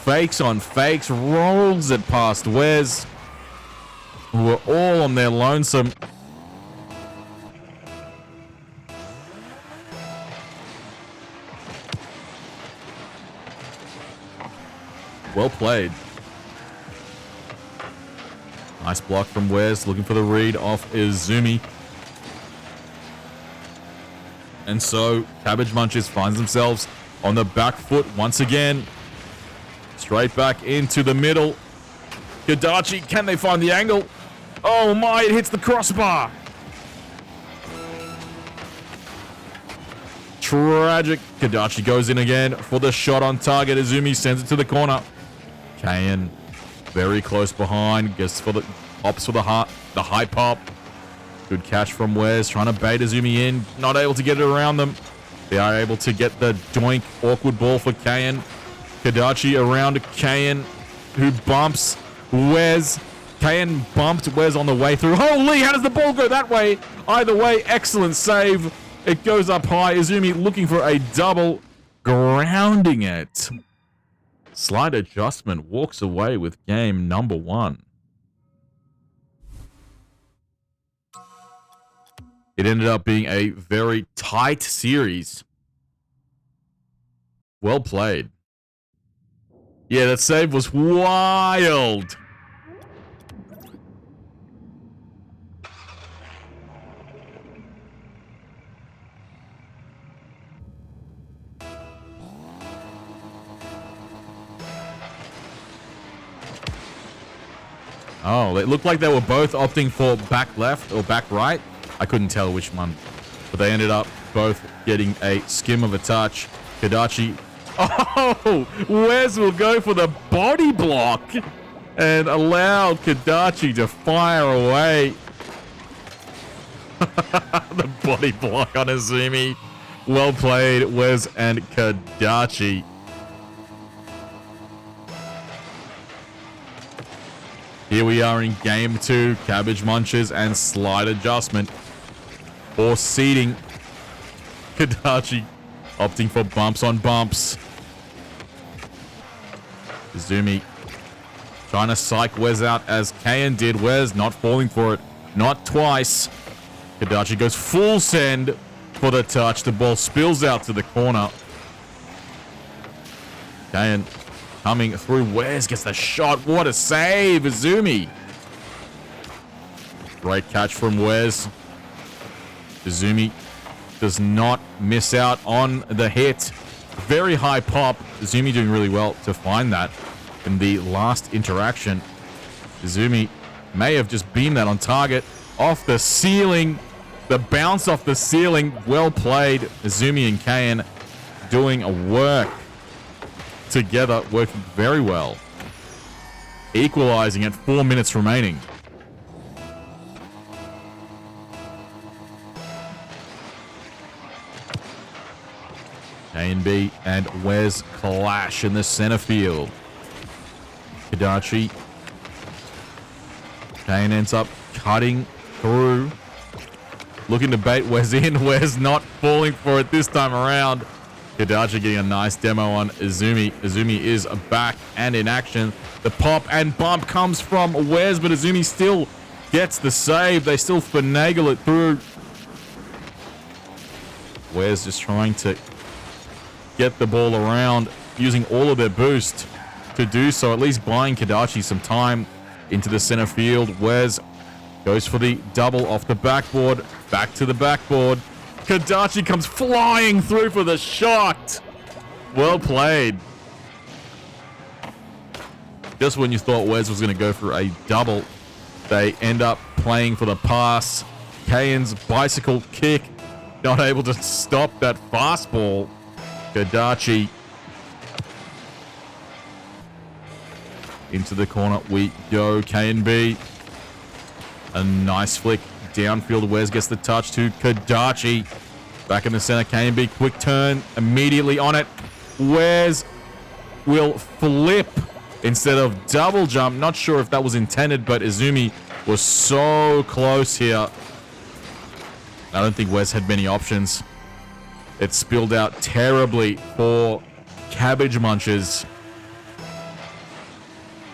[SPEAKER 1] Fakes on fakes, rolls it past Wes, who are all on their lonesome. Well played. Nice block from Wes, looking for the read off Izumi. And so, Cabbage Munchers finds themselves on the back foot once again. Straight back into the middle. Kadachi, can they find the angle? Oh my, it hits the crossbar. Tragic. Kadachi goes in again for the shot on target. Izumi sends it to the corner. Keyan very close behind. Gets for the opts for the high pop. Good catch from Wes. Trying to bait Izumi in. Not able to get it around them. They are able to get the doink. Awkward ball for Keyan. Kadachi around Keyan, who bumps Wes. Keyan bumped Wes on the way through. Holy, how does the ball go that way? Either way, excellent save. It goes up high. Izumi looking for a double, grounding it. Slight adjustment walks away with game number 1. It ended up being a very tight series. Well played. Yeah, that save was wild. Oh, it looked like they were both opting for back left or back right. I couldn't tell which one, but they ended up both getting a skim of a touch. Kadachi. Oh, Wes will go for the body block and allow Kadachi to fire away. The body block on Izumi. Well played, Wes and Kadachi. Here we are in game 2. Cabbage Munchers and slight adjustment or seeding. Kadachi opting for bumps on bumps. Izumi trying to psych Wes out as Keyan did. Wes not falling for it. Not twice. Kadachi goes full send for the touch. The ball spills out to the corner. Keyan coming through. Wes gets the shot. What a save, Izumi. Great catch from Wes. Izumi does not miss out on the hit. Very high pop. Izumi doing really well to find that in the last interaction. Izumi may have just beamed that on target. Off the ceiling. The bounce off the ceiling. Well played. Izumi and Keyan doing a work together, working very well. equalizing at 4 minutes remaining. A&B and Wes clash in the center field. Kadachi. Keyan ends up cutting through. Looking to bait Wes in. Wes not falling for it this time around. Kadachi getting a nice demo on Izumi. Izumi is back and in action. The pop and bump comes from Wes, but Izumi still gets the save. They still finagle it through. Wes just trying to get the ball around, using all of their boost to do so, at least buying Kadachi some time into the center field. Wes goes for the double off the backboard, back to the backboard. Kadachi comes flying through for the shot. Well played. Just when you thought Wes was going to go for a double, they end up playing for the pass. Keyan's bicycle kick, not able to stop that fastball. Kadachi into the corner we go. K&B. A nice flick downfield. Wes gets the touch to Kadachi. Back in the center. K&B quick turn. Immediately on it. Wes will flip instead of double jump. Not sure if that was intended, but Izumi was so close here. I don't think Wes had many options. It spilled out terribly for Cabbage Munchers.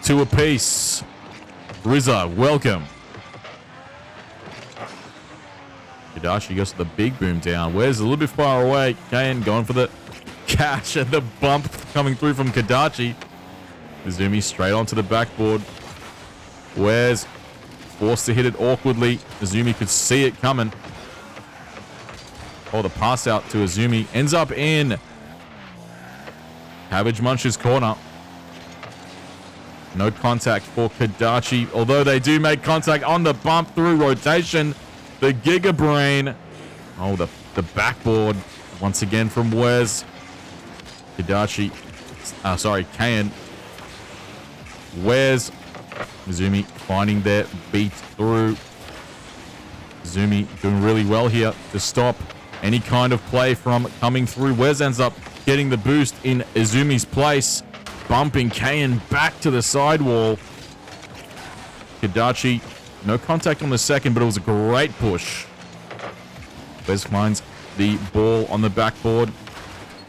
[SPEAKER 1] 2 apiece. Rizza, welcome. Kadachi goes to the big boom down. Wes a little bit far away. Keyan going for the catch and the bump coming through from Kadachi. Izumi straight onto the backboard. Wes forced to hit it awkwardly. Izumi could see it coming. Oh, the pass out to Izumi ends up in Cabbage Munchers' corner. No contact for Kadachi, although they do make contact on the bump through rotation. The Giga Brain. Oh, the backboard once again from Wes. Kadachi. Sorry, Keyan. Wes. Izumi finding their beat through. Izumi doing really well here to stop any kind of play from coming through. Wes ends up getting the boost in Izumi's place, bumping Keyan back to the sidewall. Kadachi, no contact on the second, but it was a great push. Wes finds the ball on the backboard.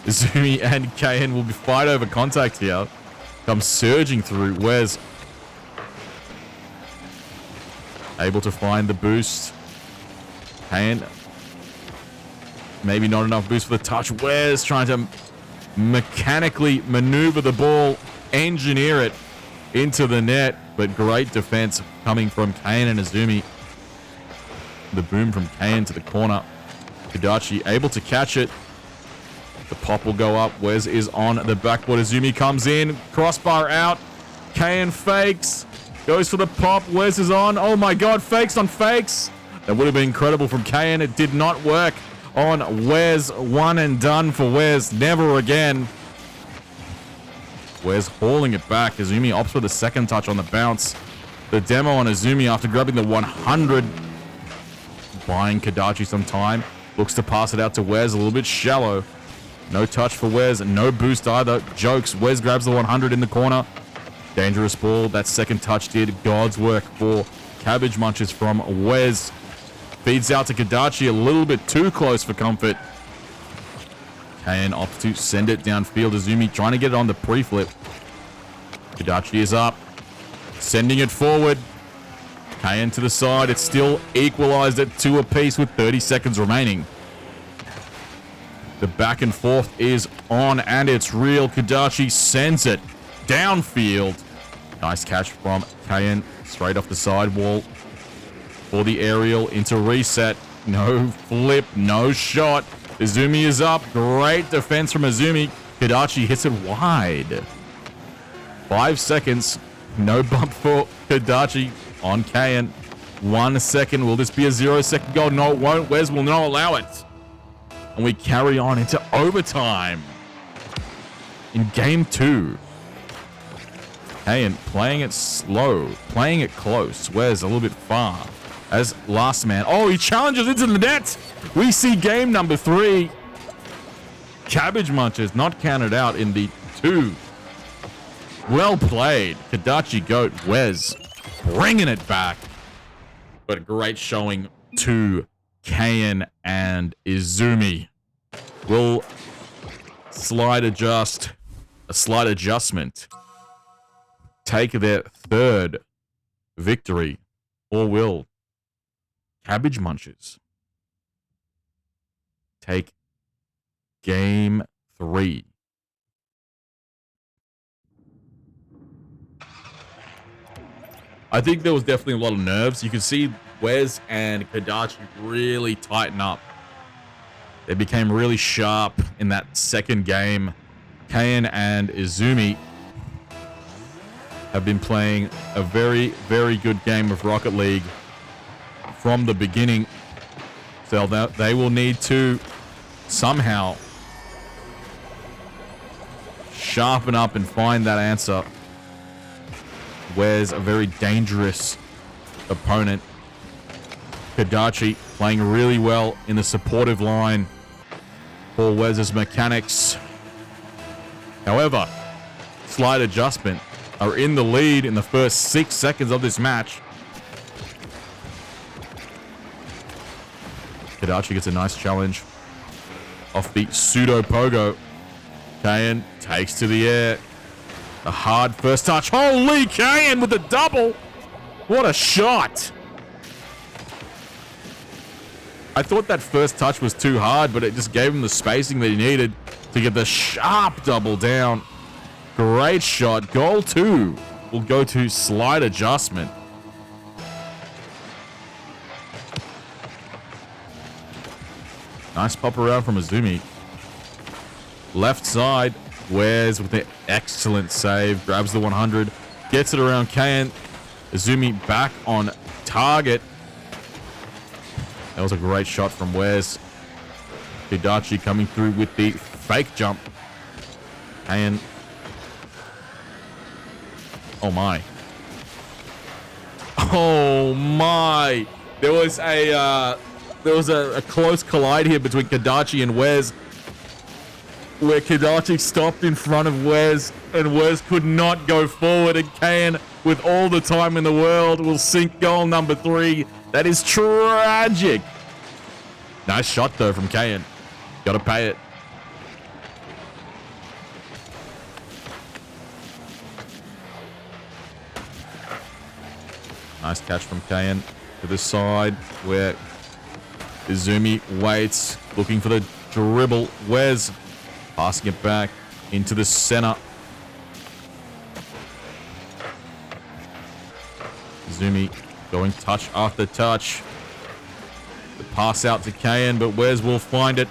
[SPEAKER 1] Izumi and Keyan will be fight over contact here. Comes surging through. Wes able to find the boost. Keyan, maybe not enough boost for the touch. Wes trying to mechanically maneuver the ball, engineer it into the net, but great defense coming from Keyan and Izumi. The boom from Keyan to the corner. Kadachi able to catch it. The pop will go up. Wes is on the backboard. Izumi comes in. Crossbar out. Keyan fakes. Goes for the pop. Wes is on. Oh my god, fakes on fakes. That would have been incredible from Keyan. It did not work on Wes. One and done for Wes. Never again. Wes hauling it back. Izumi opts for the second touch on the bounce. The demo on Izumi after grabbing the 100. Buying Kadachi some time. Looks to pass it out to Wes. A little bit shallow. No touch for Wes. No boost either. Jokes. Wes grabs the 100 in the corner. Dangerous ball. That second touch did God's work for Cabbage Munchers from Wes. Feeds out to Kadachi. A little bit too close for comfort. Keyan opts to send it downfield. Izumi trying to get it on the pre-flip. Kadachi is up. Sending it forward. Keyan to the side. It's still equalized at 2 apiece with 30 seconds remaining. The back and forth is on, and it's real. Kadachi sends it downfield. Nice catch from Keyan. Straight off the sidewall for the aerial into reset. No flip, no shot. Izumi is up. Great defense from Izumi. Kadachi hits it wide. 5 seconds. No bump for Kadachi on Keyan. 1 second. Will this be a 0-second goal? No, it won't. Wes will not allow it. And we carry on into overtime in game 2. Keyan playing it slow, playing it close. Where's a little bit far as last man. Oh, he challenges into the net. We see game number 3. Cabbage Munchers not counted out in the 2. Well played. KadachiGoat, Wes bringing it back. But a great showing to Keyan and Izumi. Will a slight adjustment take their 3rd victory, or will Cabbage Munchers take game 3? I think there was definitely a lot of nerves. You could see Wes and Kadachi really tighten up. They became really sharp in that second game. Keyan and Izumi have been playing a very, very good game of Rocket League from the beginning. So they will need to somehow sharpen up and find that answer. Where's a very dangerous opponent. Kadachi playing really well in the supportive line for Wes's mechanics. However, slight adjustment are in the lead in the first 6 seconds of this match. Kadachi gets a nice challenge off the pseudo pogo. Keyan takes to the air. A hard first touch. Holy, Keyan with a double. What a shot. I thought that first touch was too hard, but it just gave him the spacing that he needed to get the sharp double down. Great shot. Goal 2 will go to slight adjustment. Nice pop around from Izumi. Left side. Wes with an excellent save. Grabs the 100. Gets it around Keyan. Izumi back on target. That was a great shot from Wes. Kadachi coming through with the fake jump. Keyan. Oh my. Oh my. There was a close collide here between Kadachi and Wes, where Kadachi stopped in front of Wes, and Wes could not go forward, and Keyan, with all the time in the world, will sink goal number 3. That is tragic. Nice shot, though, from Keyan. Gotta pay it. Nice catch from Keyan to the side, where Izumi waits, looking for the dribble. Wes passing it back into the center. Izumi going touch after touch. The pass out to Keyan, but Wes will find it.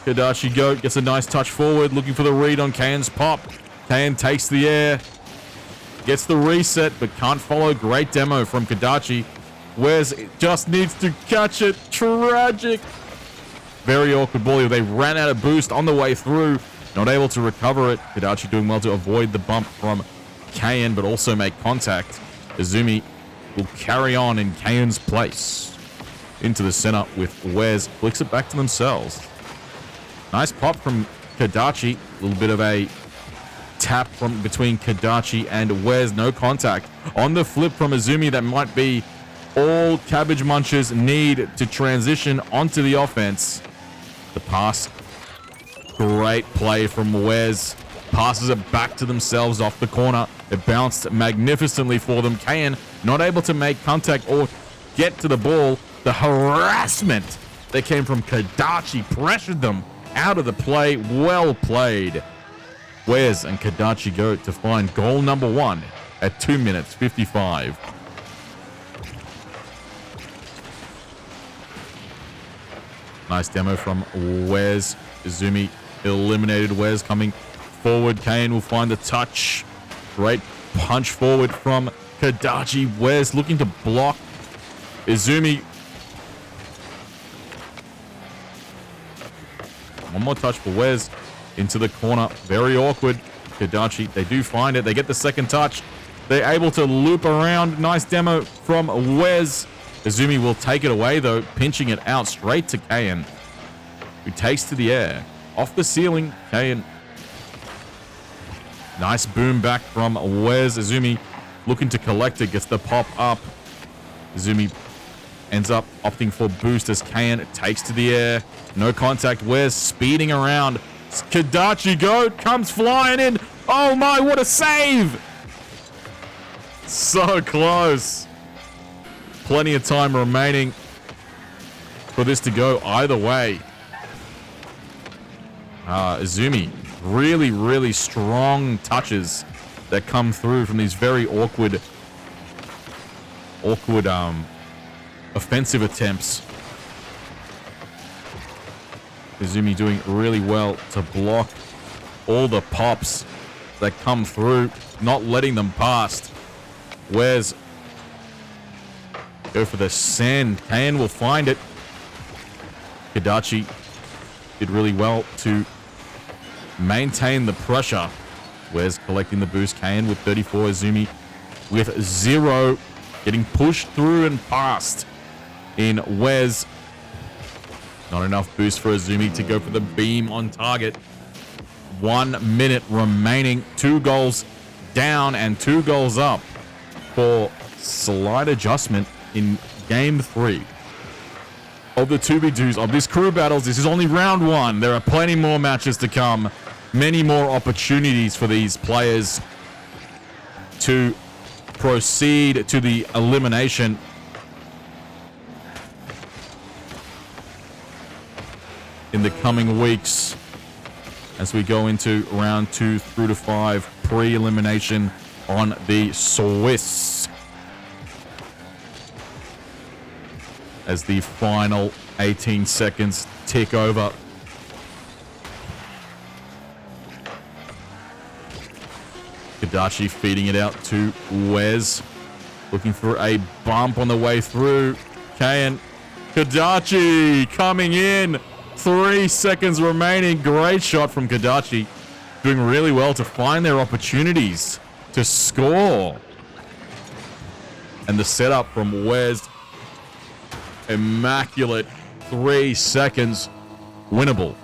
[SPEAKER 1] KadachiGoat gets a nice touch forward, looking for the read on Keyan's pop. Keyan takes the air. Gets the reset, but can't follow. Great demo from Kadachi. Wes just needs to catch it. Tragic. Very awkward ball. They ran out of boost on the way through. Not able to recover it. Kadachi doing well to avoid the bump from Keyan, but also make contact. Izumi will carry on in Keyan's place. Into the center with Wes. Flicks it back to themselves. Nice pop from Kadachi. A little bit of a tap from between Kadachi and Wes. No contact. On the flip from Izumi, that might be all Cabbage Munchers need to transition onto the offense. The pass. Great play from Wes. Passes it back to themselves off the corner. It bounced magnificently for them. Keyan not able to make contact or get to the ball. The harassment that came from Kadachi pressured them out of the play. Well played. Wes and KadachiGoat to find goal number 1 at 2 minutes 55. Nice demo from Wes. Izumi eliminated Wes coming forward. Keyan will find the touch. Great punch forward from Kadachi. Wes looking to block Izumi. One more touch for Wes into the corner. Very awkward. Kadachi, they do find it. They get the second touch. They're able to loop around. Nice demo from Wes. Izumi will take it away, though, pinching it out straight to Keyan, who takes to the air. Off the ceiling, Keyan. Nice boom back from Wes. Izumi looking to collect it. Gets the pop up. Izumi ends up opting for boost as Keyan takes to the air. No contact. Wes speeding around. KadachiGoat comes flying in. Oh my, what a save! So close. Plenty of time remaining for this to go either way. Izumi, really, really strong touches that come through from these very awkward offensive attempts. Izumi doing really well to block all the pops that come through, not letting them past. Where's go for the send. Keyan will find it. Kadachi did really well to maintain the pressure. Where's collecting the boost. Keyan with 34. Izumi with 0. Getting pushed through and past in Wes. Not enough boost for Izumi to go for the beam on target. 1 minute remaining. 2 goals down and 2 goals up for slight adjustment in game 3 of the 2v2s of this crew battles. This is only round 1. There are plenty more matches to come. Many more opportunities for these players to proceed to the elimination. In the coming weeks, as we go into round 2 through to 5 pre-elimination on the Swiss, as the final 18 seconds tick over. Kadachi feeding it out to Wes, looking for a bump on the way through. Keyan, Kadachi coming in. 3 seconds remaining. Great shot from Kadachi. Doing really well to find their opportunities to score. And the setup from Wes. Immaculate. 3 seconds. Winnable.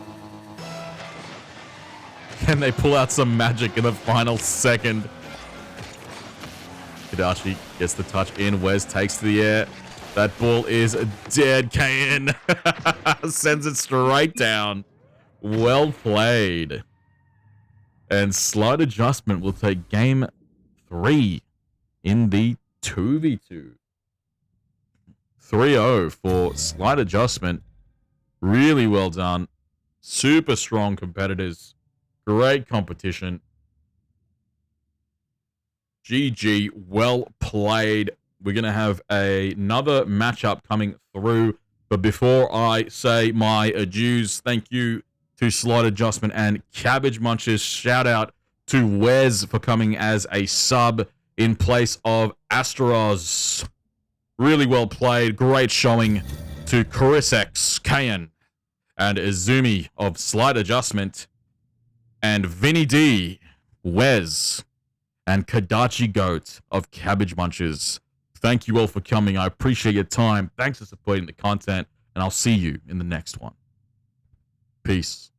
[SPEAKER 1] Can they pull out some magic in the final second? Kadachi gets the touch in. Wes takes to the air. That ball is dead. Keyan sends it straight down. Well played. And slight adjustment will take game 3 in the 2v2. 3-0 for slight adjustment. Really well done. Super strong competitors. Great competition. GG. Well played. We're going to have another matchup coming through. But before I say my adieus, thank you to Slight Adjustment and Cabbage Munchers. Shout out to Wes for coming as a sub in place of Astoz. Really well played. Great showing to ChrisX, Keyan, and Izumi of Slight Adjustment, and VinnyD, Wes, and KadachiGoat of Cabbage Munchers. Thank you all for coming. I appreciate your time. Thanks for supporting the content, and I'll see you in the next one. Peace.